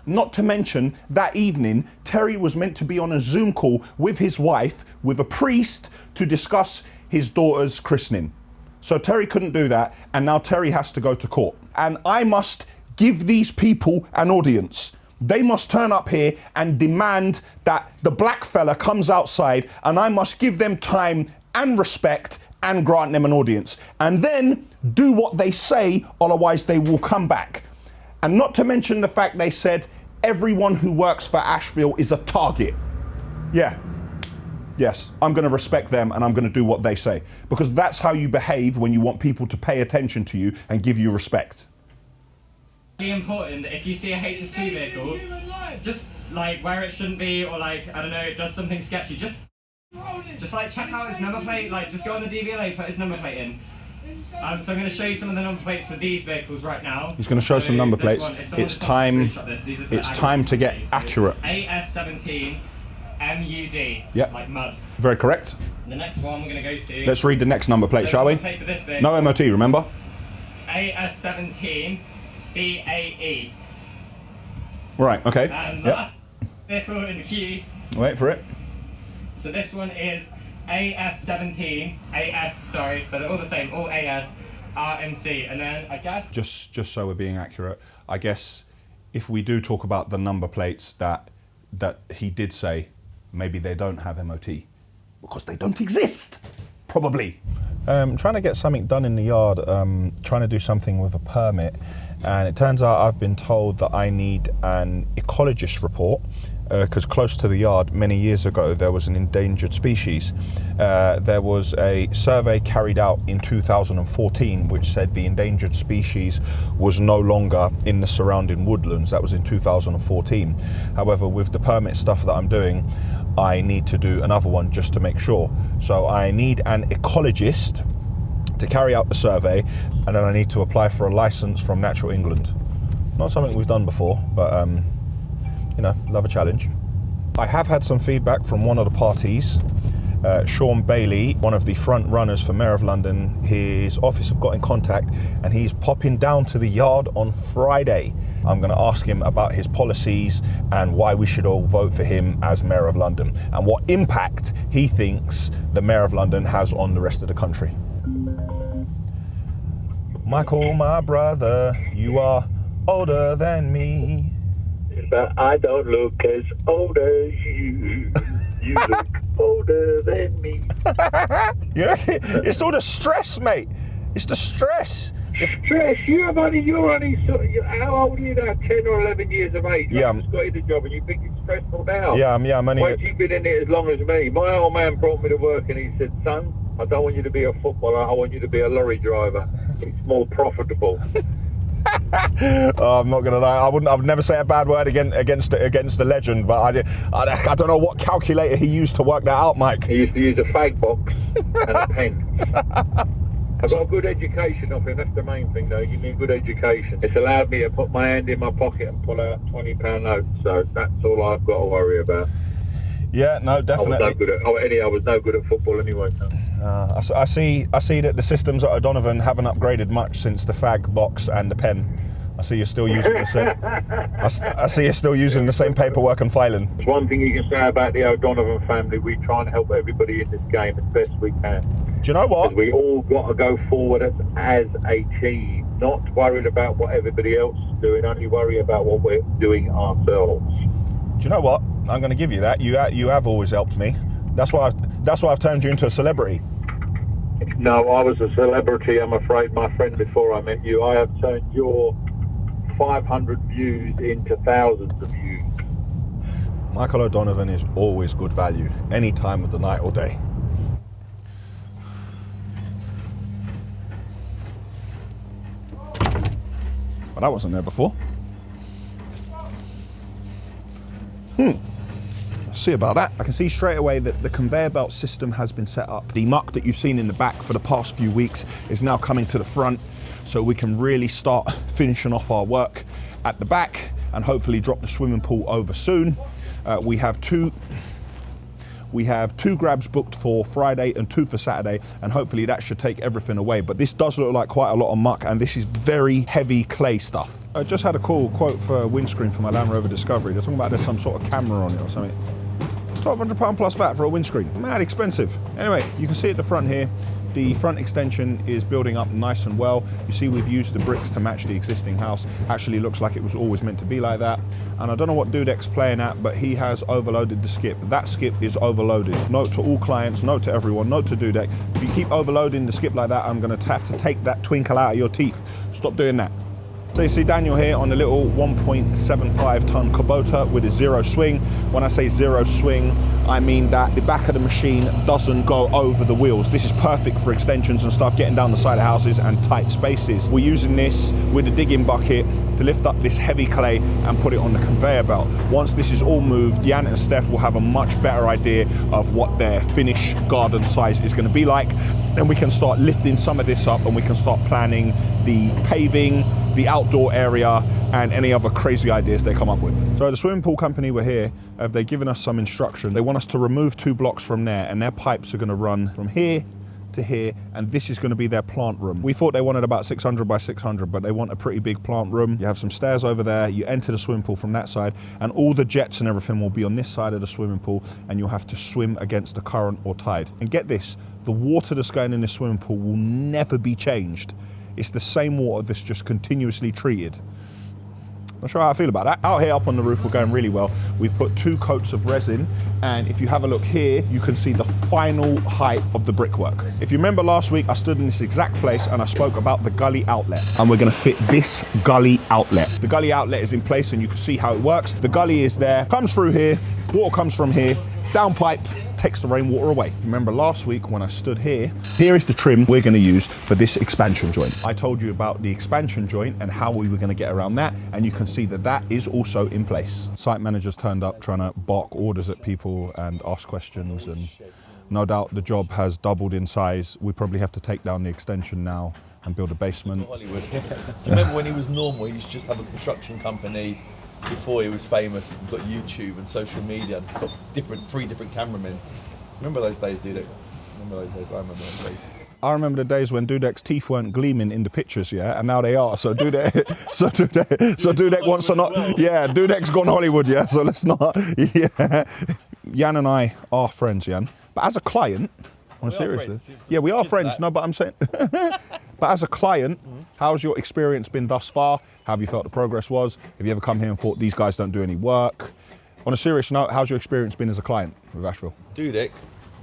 Not to mention, that evening, Terry was meant to be on a Zoom call with his wife, with a priest, to discuss his daughter's christening. So Terry couldn't do that, and now Terry has to go to court. And I must give these people an audience. They must turn up here and demand that the black fella comes outside, and I must give them time and respect and grant them an audience. And then do what they say, otherwise they will come back. And not to mention the fact they said everyone who works for Ashville is a target. Yeah. Yes, I'm going to respect them and I'm going to do what they say. Because that's how you behave when you want people to pay attention to you and give you respect. Really important that if you see a HS2 vehicle, just like where it shouldn't be, or like, I don't know, it does something sketchy, just like check out his number plate, like just go on the DVLA, put his number plate in. So I'm going to show you some of the number plates for these vehicles right now. He's going to show some number plates. It's time to get accurate. AS17 MUD, yep. Like mud. Very correct. The next one we're going to go to... Let's read the next number plate, shall we? No MOT, remember? AS17 BAE. Right, okay. And the last vehicle in the queue... Wait for it. So this one is AS17, so they're all the same, all AS, RMC, and then I guess... Just so we're being accurate, I guess if we do talk about the number plates that he did say, maybe they don't have MOT, because they don't exist, probably. Trying to get something done in the yard, trying to do something with a permit, and it turns out I've been told that I need an ecologist report, because close to the yard many years ago there was an endangered species. There was a survey carried out in 2014 which said the endangered species was no longer in the surrounding woodlands. That was in 2014. However, with the permit stuff that I'm doing, I need to do another one just to make sure. So I need an ecologist to carry out the survey, and then I need to apply for a license from Natural England. Not something we've done before, but you know, love a challenge. I have had some feedback from one of the parties. Shaun Bailey, one of the front runners for Mayor of London, his office have got in contact and he's popping down to the yard on Friday. I'm going to ask him about his policies and why we should all vote for him as Mayor of London and what impact he thinks the Mayor of London has on the rest of the country. Michael, my brother, you are older than me. But I don't look as old as you. You look older than me. Yeah, it's all the stress, mate. It's the stress. Stress? You're only how old are you now? 10 or 11 years of age. Yeah. I've just got in the job and you think it's stressful now? Yeah, I'm only... Wait, you've been in it as long as me. My old man brought me to work and he said, son, I don't want you to be a footballer, I want you to be a lorry driver. It's more profitable. Oh, I'm not gonna lie. I'd never say a bad word against the legend, but I don't know what calculator he used to work that out, Mike. He used to use a fag box and a pen. I got a good education off him. That's the main thing, though. Give me a good education. It's allowed me to put my hand in my pocket and pull out £20 notes. So that's all I've got to worry about. Yeah, no, definitely. I was no good at football anyway. So. I see that the systems at O'Donovan haven't upgraded much since the fag box and the pen. I see you're still using the same. I see you're still using the same paperwork and filing. There's one thing you can say about the O'Donovan family: we try and help everybody in this game as best we can. Do you know what? We all got to go forward as a team, not worried about what everybody else is doing. Only worry about what we're doing ourselves. Do you know what? I'm going to give you that. You have always helped me. That's why That's why I've turned you into a celebrity. No, I was a celebrity, I'm afraid, my friend, before I met you. I have turned your 500 views into thousands of views. Michael O'Donovan is always good value, any time of the night or day. But that wasn't there before. See about that. I can see straight away that the conveyor belt system has been set up. The muck that you've seen in the back for the past few weeks is now coming to the front, so we can really start finishing off our work at the back and hopefully drop the swimming pool over soon. We have two grabs booked for Friday and 2 for Saturday, and hopefully that should take everything away. But this does look like quite a lot of muck, and this is very heavy clay stuff. I just had a cool quote for a windscreen for my Land Rover Discovery. They're talking about there's some sort of camera on it or something. £1,200 plus VAT for a windscreen. Mad expensive. Anyway, you can see at the front here, the front extension is building up nice and well. You see we've used the bricks to match the existing house. Actually looks like it was always meant to be like that. And I don't know what Dudek's playing at, but he has overloaded the skip. That skip is overloaded. Note to all clients, note to everyone, note to Dudek. If you keep overloading the skip like that, I'm gonna have to take that twinkle out of your teeth. Stop doing that. So you see Daniel here on the little 1.75 ton Kubota with a 0 swing. When I say 0 swing, I mean that the back of the machine doesn't go over the wheels. This is perfect for extensions and stuff, getting down the side of houses and tight spaces. We're using this with a digging bucket to lift up this heavy clay and put it on the conveyor belt. Once this is all moved, Jan and Steph will have a much better idea of what their finished garden size is going to be like. Then we can start lifting some of this up and we can start planning the paving, the outdoor area, and any other crazy ideas they come up with. So the swimming pool company were here, they've given us some instruction. They want us to remove 2 blocks from there, and their pipes are gonna run from here to here, and this is gonna be their plant room. We thought they wanted about 600 by 600, but they want a pretty big plant room. You have some stairs over there, you enter the swimming pool from that side, and all the jets and everything will be on this side of the swimming pool, and you'll have to swim against the current or tide. And get this, the water that's going in this swimming pool will never be changed. It's the same water that's just continuously treated. Not sure how I feel about that. Out here up on the roof, we're going really well. We've put 2 coats of resin, and if you have a look here, you can see the final height of the brickwork. If you remember last week, I stood in this exact place and I spoke about the Gully outlet. And we're gonna fit this Gully outlet. The Gully outlet is in place and you can see how it works. The Gully is there, comes through here, water comes from here, down pipe, takes the rainwater away. Remember last week when I stood here, here is the trim we're gonna use for this expansion joint. I told you about the expansion joint and how we were gonna get around that, and you can see that that is also in place. Site managers turned up trying to bark orders at people and ask questions, and no doubt the job has doubled in size. We probably have to take down the extension now and build a basement. Hollywood. Do you remember when he was normal, he used to just have a construction company before he was famous and got YouTube and social media and got 3 different cameramen. Remember those days, Dudek? Remember those days? I remember those days. I remember the days when Dudek's teeth weren't gleaming in the pictures, yeah, and now they are. So Dudek wants to not, yeah, Dudek's gone Hollywood, yeah. So let's not, yeah. Jan and I are friends, Jan, but as a client, seriously, yeah, we are friends. No, but I'm saying, but as a client, how's your experience been thus far? How have you felt the progress was? Have you ever come here and thought these guys don't do any work? On a serious note, how's your experience been as a client with Ashville? Dudek,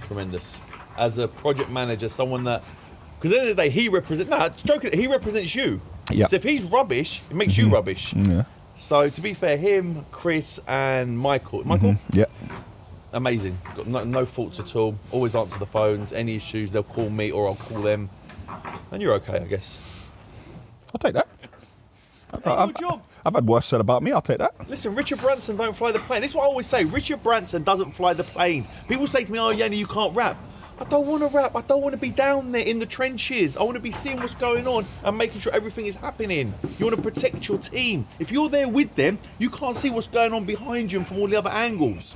tremendous. As a project manager, someone that, because at the end of the day, he represents you. Yeah. So if he's rubbish, it makes you rubbish. Yeah. So to be fair, him, Chris, and Michael, yeah, amazing. Got no faults at all. Always answer the phones. Any issues, they'll call me or I'll call them. And you're okay, I guess. I'll take that. I've had worse said about me, I'll take that. Listen, Richard Branson don't fly the plane. This is what I always say, Richard Branson doesn't fly the plane. People say to me, oh Yanni, you can't rap. I don't want to rap, I don't want to be down there in the trenches. I want to be seeing what's going on and making sure everything is happening. You want to protect your team. If you're there with them, you can't see what's going on behind you and from all the other angles.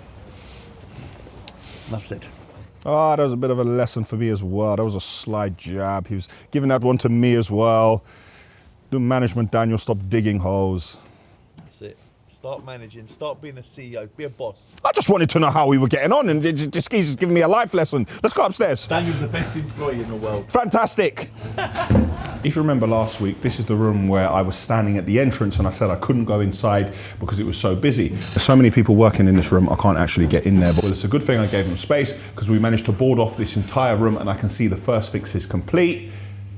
Enough said. Oh, that was a bit of a lesson for me as well. That was a sly jab. He was giving that one to me as well. Do management, Daniel, stop digging holes. That's it. Start managing, start being a CEO, be a boss. I just wanted to know how we were getting on, and he's just giving me a life lesson. Let's go upstairs. Daniel's the best employee in the world. Fantastic. If you remember last week, this is the room where I was standing at the entrance and I said I couldn't go inside because it was so busy. There's so many people working in this room, I can't actually get in there. But it's a good thing I gave them space because we managed to board off this entire room and I can see the first fix is complete.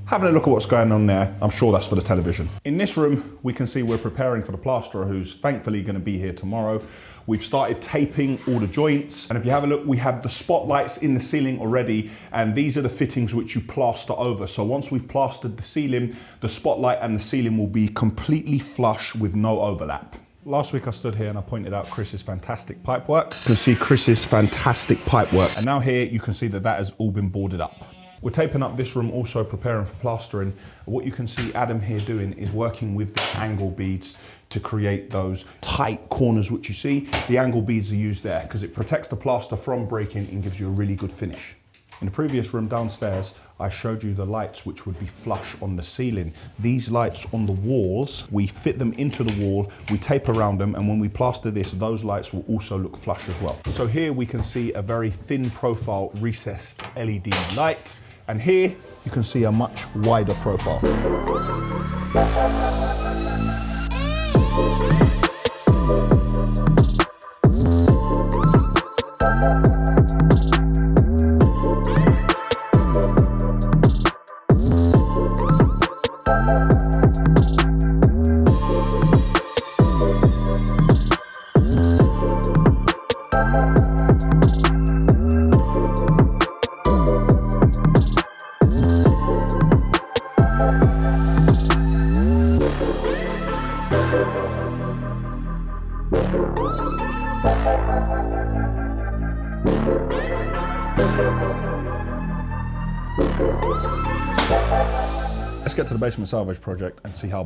Having a look at what's going on there, I'm sure that's for the television. In this room, we can see we're preparing for the plasterer who's thankfully going to be here tomorrow. We've started taping all the joints. And if you have a look, we have the spotlights in the ceiling already. And these are the fittings which you plaster over. So once we've plastered the ceiling, the spotlight and the ceiling will be completely flush with no overlap. Last week I stood here and I pointed out Chris's fantastic pipe work. You can see Chris's fantastic pipe work. And now here you can see that that has all been boarded up. We're taping up this room, also preparing for plastering. What you can see Adam here doing is working with the angle beads to create those tight corners which you see. The angle beads are used there because it protects the plaster from breaking and gives you a really good finish. In the previous room downstairs, I showed you the lights which would be flush on the ceiling. These lights on the walls, we fit them into the wall, we tape around them, and when we plaster this, those lights will also look flush as well. So here we can see a very thin profile recessed LED light. And here you can see a much wider profile. Let's get to the Basement Salvage project and see how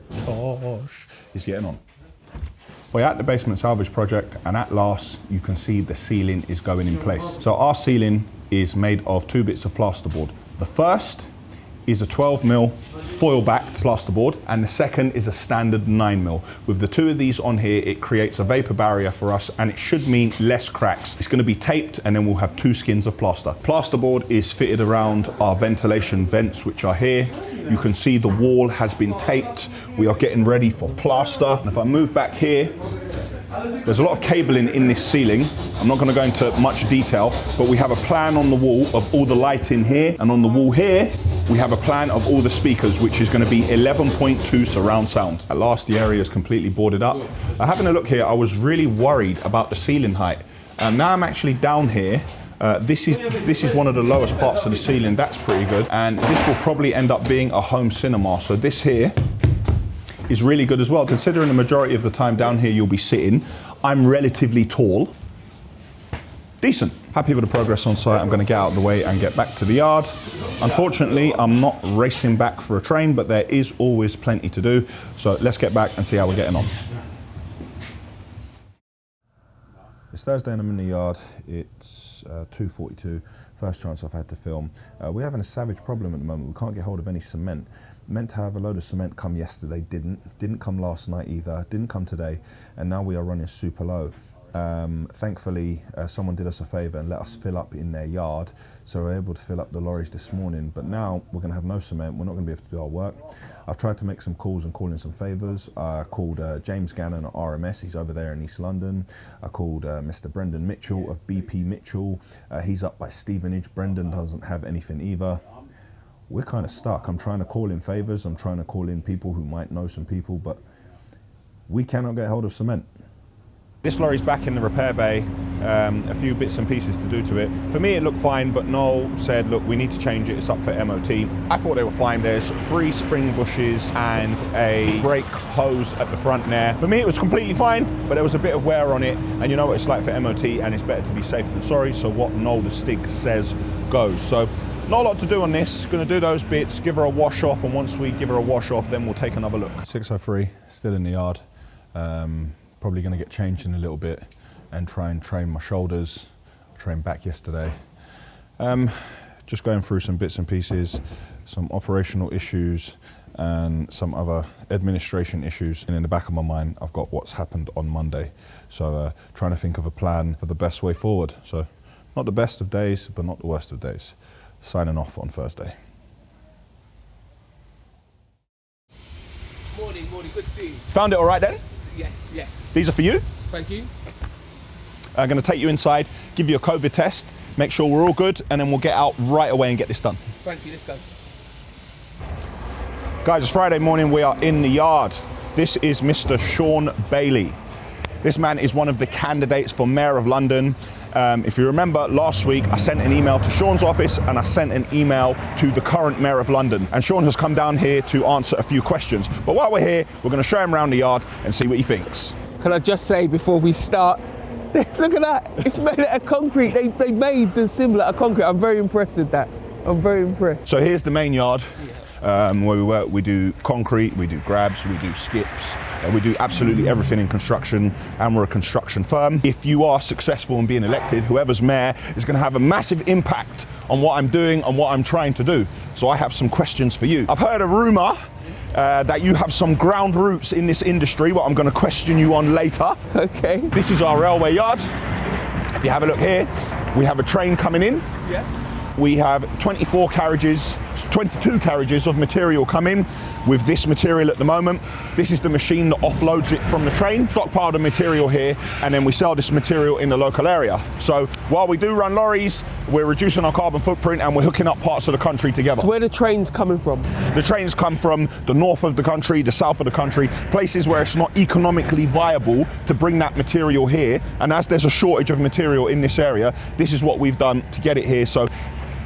Tosh is getting on. We're at the Basement Salvage project, and at last you can see the ceiling is going in place. So our ceiling is made of 2 bits of plasterboard. The first is a 12mm foil-backed plasterboard, and the second is a standard 9mm. With the 2 of these on here, it creates a vapor barrier for us, and it should mean less cracks. It's going to be taped, and then we'll have 2 skins of plaster. Plasterboard is fitted around our ventilation vents, which are here. You can see the wall has been taped. We are getting ready for plaster. And if I move back here, there's a lot of cabling in this ceiling. I'm not going to go into much detail, but we have a plan on the wall of all the light in here, and on the wall here, we have a plan of all the speakers, which is going to be 11.2 surround sound. At last, the area is completely boarded up. Having a look here, I was really worried about the ceiling height. Now I'm actually down here. This is one of the lowest parts of the ceiling. That's pretty good. And this will probably end up being a home cinema. So this here is really good as well. Considering the majority of the time down here you'll be sitting, I'm relatively tall. Decent. Happy with the progress on site. I'm going to get out of the way and get back to the yard. Unfortunately, I'm not racing back for a train, but there is always plenty to do. So let's get back and see how we're getting on. It's Thursday and I'm in the yard. It's 2:42. First chance I've had to film. We're having a savage problem at the moment. We can't get hold of any cement. Meant to have a load of cement come yesterday, didn't come last night either, didn't come today, and now we are running super low. Thankfully, someone did us a favour and let us fill up in their yard, so we're able to fill up the lorries this morning, but now we're going to have no cement, we're not going to be able to do our work. I've tried to make some calls and call in some favours. I called James Gannon at RMS, he's over there in East London. I called Mr. Brendan Mitchell of BP Mitchell, he's up by Stevenage. Brendan doesn't have anything either. We're kind of stuck. I'm trying to call in favours, I'm trying to call in people who might know some people, but we cannot get hold of cement. This lorry's back in the repair bay, a few bits and pieces to do to it. For me it looked fine, but Noel said, look, we need to change it, it's up for MOT. I thought they were fine. There's 3 spring bushes and a brake hose at the front there. For me it was completely fine, but there was a bit of wear on it, and you know what it's like for MOT, and it's better to be safe than sorry, so what Noel the Stig says goes. So not a lot to do on this, gonna do those bits, give her a wash off, and once we give her a wash off, then we'll take another look. 6:03, still in the yard. Probably going to get changed in a little bit and try and train my shoulders. I trained back yesterday. Just going through some bits and pieces, some operational issues, and some other administration issues. And in the back of my mind, I've got what's happened on Monday. So trying to think of a plan for the best way forward. So not the best of days, but not the worst of days. Signing off on Thursday. Morning, good to see you. Found it all right then? Yes. These are for you. Thank you. I'm going to take you inside, give you a COVID test, make sure we're all good, and then we'll get out right away and get this done. Thank you, let's go. Guys, it's Friday morning, we are in the yard. This is Mr. Shaun Bailey. This man is one of the candidates for Mayor of London. If you remember, last week I sent an email to Shaun's office and I sent an email to the current Mayor of London. And Shaun has come down here to answer a few questions. But while we're here, we're going to show him around the yard and see what he thinks. Can I just say before we start, look at that, it's made out of concrete. They made the symbol out of concrete. I'm very impressed with that. I'm very impressed. So here's the main yard. Where we work, we do concrete, we do grabs, we do skips, we do absolutely everything in construction, and we're a construction firm. If you are successful in being elected, whoever's mayor is going to have a massive impact on what I'm doing and what I'm trying to do. So I have some questions for you. I've heard a rumour that you have some ground roots in this industry, what I'm going to question you on later. Okay. This is our railway yard. If you have a look here, we have a train coming in. Yeah. We have 22 carriages of material coming with this material at the moment. This is the machine that offloads it from the train, stockpile the material here, and then we sell this material in the local area. So while we do run lorries, we're reducing our carbon footprint and we're hooking up parts of the country together. So where are the trains coming from? The trains come from the north of the country, the south of the country, places where it's not economically viable to bring that material here. And as there's a shortage of material in this area, this is what we've done to get it here. So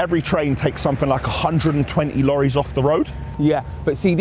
every train takes something like 120 lorries off the road. Yeah, but see,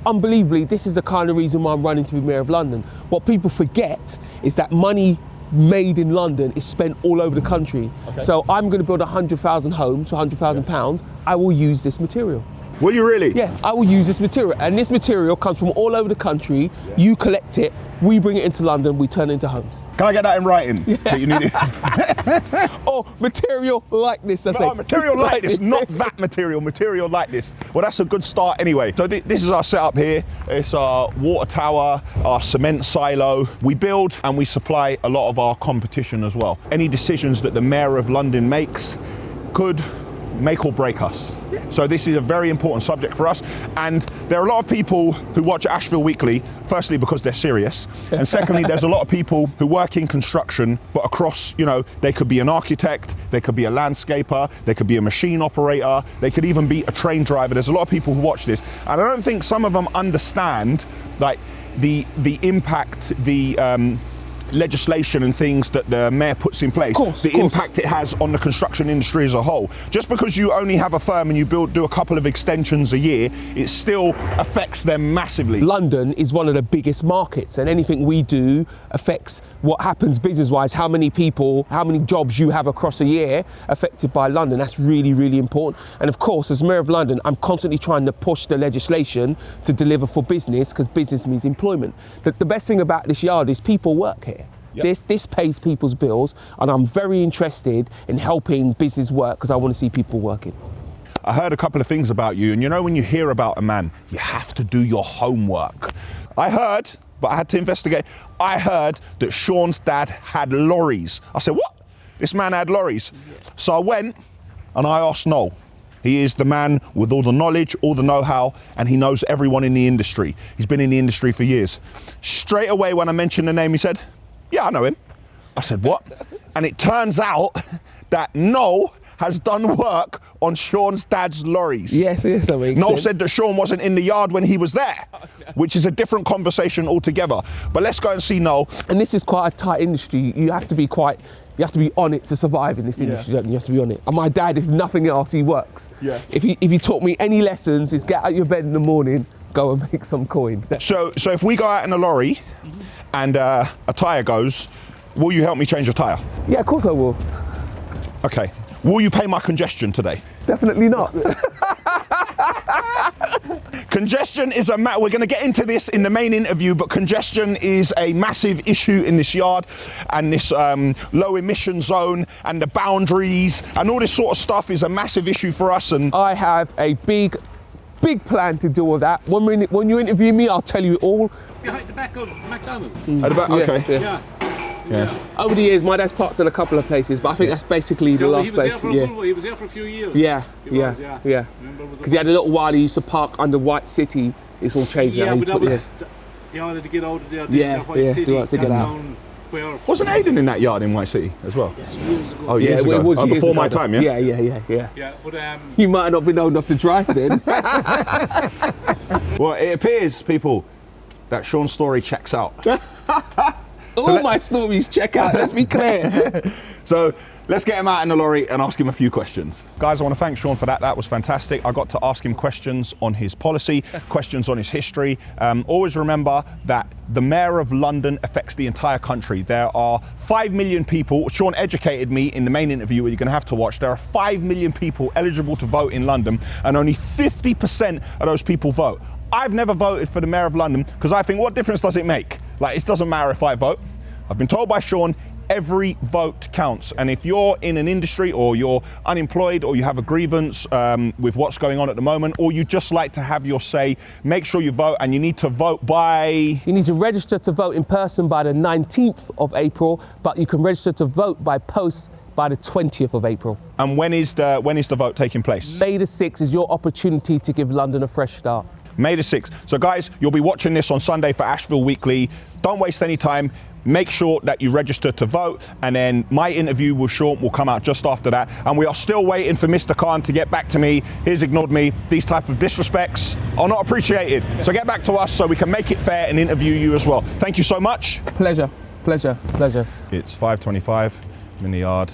unbelievably, this is the kind of reason why I'm running to be Mayor of London. What people forget is that money made in London is spent all over the country. Okay. So I'm going to build 100,000 homes for £100,000. I will use this material. Will you really? Yeah, I will use this material. And this material comes from all over the country. Yeah. You collect it, we bring it into London, we turn it into homes. Can I get that in writing? Yeah. That you need it? Or material like this, I say. No, material like this, not that material like this. Well, that's a good start anyway. So this is our setup here. It's our water tower, our cement silo. We build and we supply a lot of our competition as well. Any decisions that the Mayor of London makes could make or break us. So this is a very important subject for us. And there are a lot of people who watch Ashville Weekly, firstly because they're serious, and secondly, there's a lot of people who work in construction, but across, they could be an architect, they could be a landscaper, they could be a machine operator, they could even be a train driver. There's a lot of people who watch this. And I don't think some of them understand like the impact, the legislation and things that the mayor puts in place, the impact it has on the construction industry as a whole. Just because you only have a firm and you do a couple of extensions a year, it still affects them massively. London is one of the biggest markets, and anything we do affects what happens business-wise, how many people, how many jobs you have across a year affected by London. That's really, really important. And of course, as Mayor of London, I'm constantly trying to push the legislation to deliver for business, because business means employment. The best thing about this yard is people work here. Yep. This pays people's bills, and I'm very interested in helping business work because I want to see people working. I heard a couple of things about you, and when you hear about a man, you have to do your homework. I heard, but I had to investigate, I heard that Shaun's dad had lorries. I said, what? This man had lorries. Yeah. So I went and I asked Noel. He is the man with all the knowledge, all the know-how, and he knows everyone in the industry. He's been in the industry for years. Straight away when I mentioned the name, he said, yeah, I know him. I said, what? And it turns out that Noel has done work on Shaun's dad's lorries. Yes, that makes Noel sense. said that Shaun wasn't in the yard when he was there, which is a different conversation altogether. But let's go and see Noel. And this is quite a tight industry. You have to be on it to survive in this industry. You have to be on it. And my dad, if nothing else, he works. Yeah. If he taught me any lessons, is get out of your bed in the morning, go and make some coin. So if we go out in a lorry and a tyre goes, will you help me change a tyre? Yeah, of course I will. Okay. Will you pay my congestion today? Definitely not. Congestion is we're going to get into this in the main interview, but congestion is a massive issue in this yard, and this low emission zone and the boundaries and all this sort of stuff is a massive issue for us. And I have a big big plan to deal with that. When you interview me, I'll tell you it all. Behind the back of McDonald's. At the back, okay. Yeah. Over the years, my dad's parked in a couple of places, but I think that's basically the last place. He was there for a few years. Yeah. Because he had a little while, he used to park under White City. It's all changed now. Yeah, but that was the yard to get out of there. To get out. Wasn't Aiden in that yard in White City as well? Yes, years ago. Oh, years ago. It was years before ago. my time, yeah? Yeah, but you might have not been old enough to drive then. Well, it appears, people, that Shaun's story checks out. All my stories check out, let's be clear. So let's get him out in the lorry and ask him a few questions. Guys, I want to thank Shaun for that. That was fantastic. I got to ask him questions on his policy, questions on his history. Always remember that the Mayor of London affects the entire country. There are 5 million people. Shaun educated me in the main interview, you're going to have to watch. There are 5 million people eligible to vote in London, and only 50% of those people vote. I've never voted for the Mayor of London because I think, what difference does it make? Like, it doesn't matter if I vote. I've been told by Shaun, every vote counts. And if you're in an industry or you're unemployed or you have a grievance with what's going on at the moment, or you just like to have your say, make sure you vote, and you need to vote by... You need to register to vote in person by the 19th of April, but you can register to vote by post by the 20th of April. And when is the vote taking place? May the 6th is your opportunity to give London a fresh start. May the 6th. So guys, you'll be watching this on Sunday for Ashville Weekly. Don't waste any time. Make sure that you register to vote, and then my interview with Shaun will come out just after that. And we are still waiting for Mr. Khan to get back to me. He's ignored me. These type of disrespects are not appreciated. So get back to us so we can make it fair and interview you as well. Thank you so much. Pleasure. It's 5:25. I'm in the yard.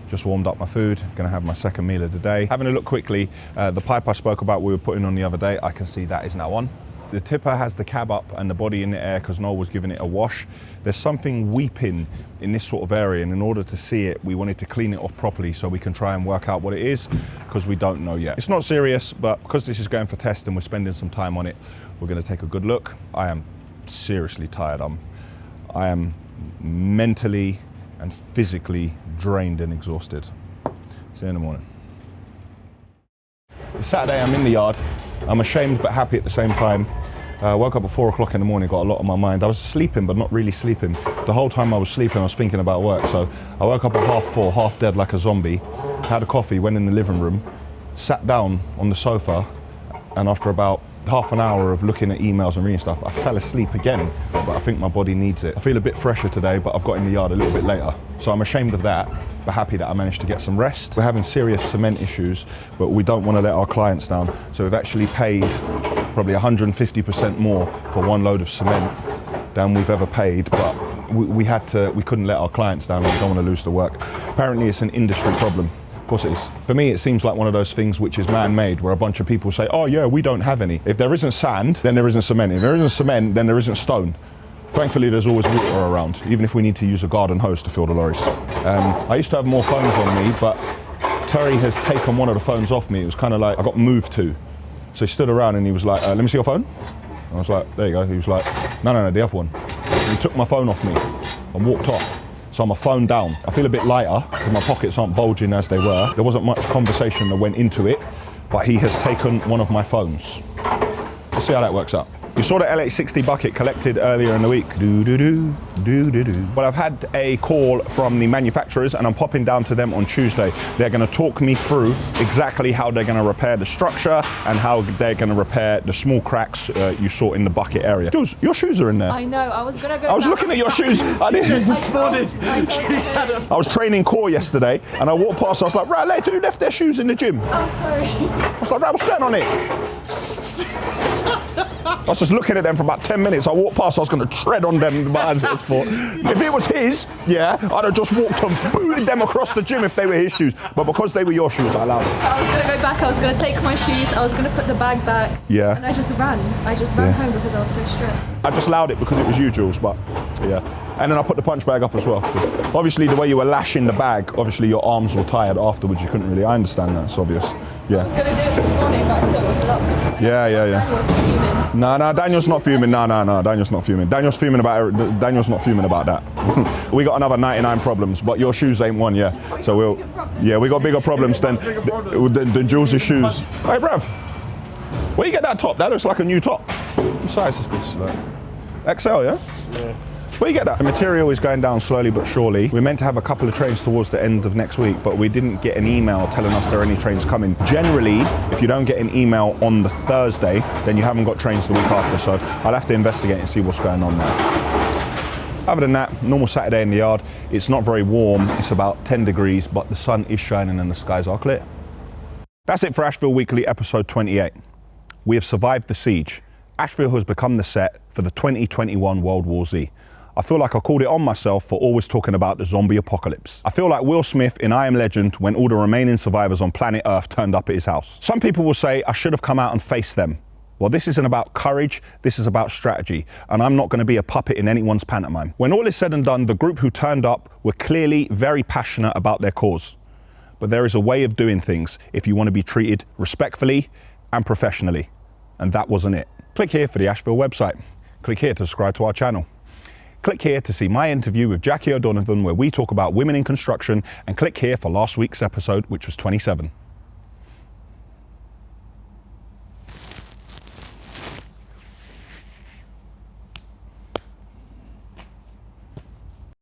Just warmed up my food, gonna have my second meal of the day. Having a look quickly, the pipe I spoke about we were putting on the other day, I can see that is now on. The tipper has the cab up and the body in the air because Noel was giving it a wash. There's something weeping in this sort of area, and in order to see it, we wanted to clean it off properly so we can try and work out what it is, because we don't know yet. It's not serious, but because this is going for test and we're spending some time on it, we're gonna take a good look. I am seriously tired. I am mentally and physically drained and exhausted. See you in the morning. It's Saturday, I'm in the yard. I'm ashamed but happy at the same time. Woke up at 4 o'clock in the morning, got a lot on my mind. I was sleeping but not really sleeping. The whole time I was sleeping I was thinking about work. So I woke up at 4:30, half dead like a zombie, had a coffee, went in the living room, sat down on the sofa, and after about half an hour of looking at emails and reading stuff, I fell asleep again, but I think my body needs it. I feel a bit fresher today, but I've got in the yard a little bit later. So I'm ashamed of that, but happy that I managed to get some rest. We're having serious cement issues, but we don't want to let our clients down. So we've actually paid probably 150% more for one load of cement than we've ever paid, but we couldn't let our clients down, and we don't want to lose the work. Apparently it's an industry problem. Of course it is. For me, it seems like one of those things which is man-made, where a bunch of people say, oh yeah, we don't have any. If there isn't sand, then there isn't cement. If there isn't cement, then there isn't stone. Thankfully, there's always water around, even if we need to use a garden hose to fill the lorries. I used to have more phones on me, but Terry has taken one of the phones off me. It was kind of like I got moved to. So he stood around and he was like, let me see your phone. I was like, there you go. He was like, no, the other one. And he took my phone off me and walked off. So I'm a phone down. I feel a bit lighter because my pockets aren't bulging as they were. There wasn't much conversation that went into it, but he has taken one of my phones. Let's see how that works out. You saw the LH60 Bucket collected earlier in the week. Well, I've had a call from the manufacturers and I'm popping down to them on Tuesday. They're going to talk me through exactly how they're going to repair the structure and how they're going to repair the small cracks you saw in the bucket area. Jules, your shoes are in there. I know, I was going to go I was looking at your shoes. I was training core yesterday and I walked past, I was like, right, later, who left their shoes in the gym? Oh, sorry. I was like, right, what's going on here? I was just looking at them for about 10 minutes. I walked past, I was going to tread on them. If it was his, yeah, I'd have just walked and booted them across the gym if they were his shoes. But because they were your shoes, I allowed it. I was going to go back, I was going to take my shoes, I was going to put the bag back. Yeah. And I just ran. Home because I was so stressed. I just allowed it because it was you, Jules, but yeah. And then I put the punch bag up as well. Obviously, the way you were lashing the bag, obviously your arms were tired afterwards. You couldn't really, I understand that, it's obvious. Yeah. I was going to do it this morning, but I saw it was locked. Yeah. Daniel's fuming. No, Daniel's not fuming. No, Daniel's not fuming. Daniel's not fuming about that. We got another 99 problems, but your shoes ain't one, yeah. So we got bigger problems than Jules' shoes. Hey, bruv. Where you get that top? That looks like a new top. What size is this? XL, yeah? Yeah. Where you get that? The material is going down slowly but surely. We're meant to have a couple of trains towards the end of next week, but we didn't get an email telling us there are any trains coming. Generally, if you don't get an email on the Thursday, then you haven't got trains the week after, so I'll have to investigate and see what's going on there. Other than that, normal Saturday in the yard. It's not very warm, it's about 10 degrees, but the sun is shining and the skies are clear. That's it for Ashville Weekly episode 28. We have survived the siege. Ashville has become the set for the 2021 World War Z. I feel like I called it on myself for always talking about the zombie apocalypse. I feel like Will Smith in I Am Legend when all the remaining survivors on planet Earth turned up at his house. Some people will say I should have come out and faced them. Well, this isn't about courage, this is about strategy, and I'm not going to be a puppet in anyone's pantomime. When all is said and done, the group who turned up were clearly very passionate about their cause. But there is a way of doing things if you want to be treated respectfully and professionally, and that wasn't it. Click here for the Ashville website. Click here to subscribe to our channel. Click here to see my interview with Jackie O'Donovan where we talk about women in construction, and click here for last week's episode, which was 27.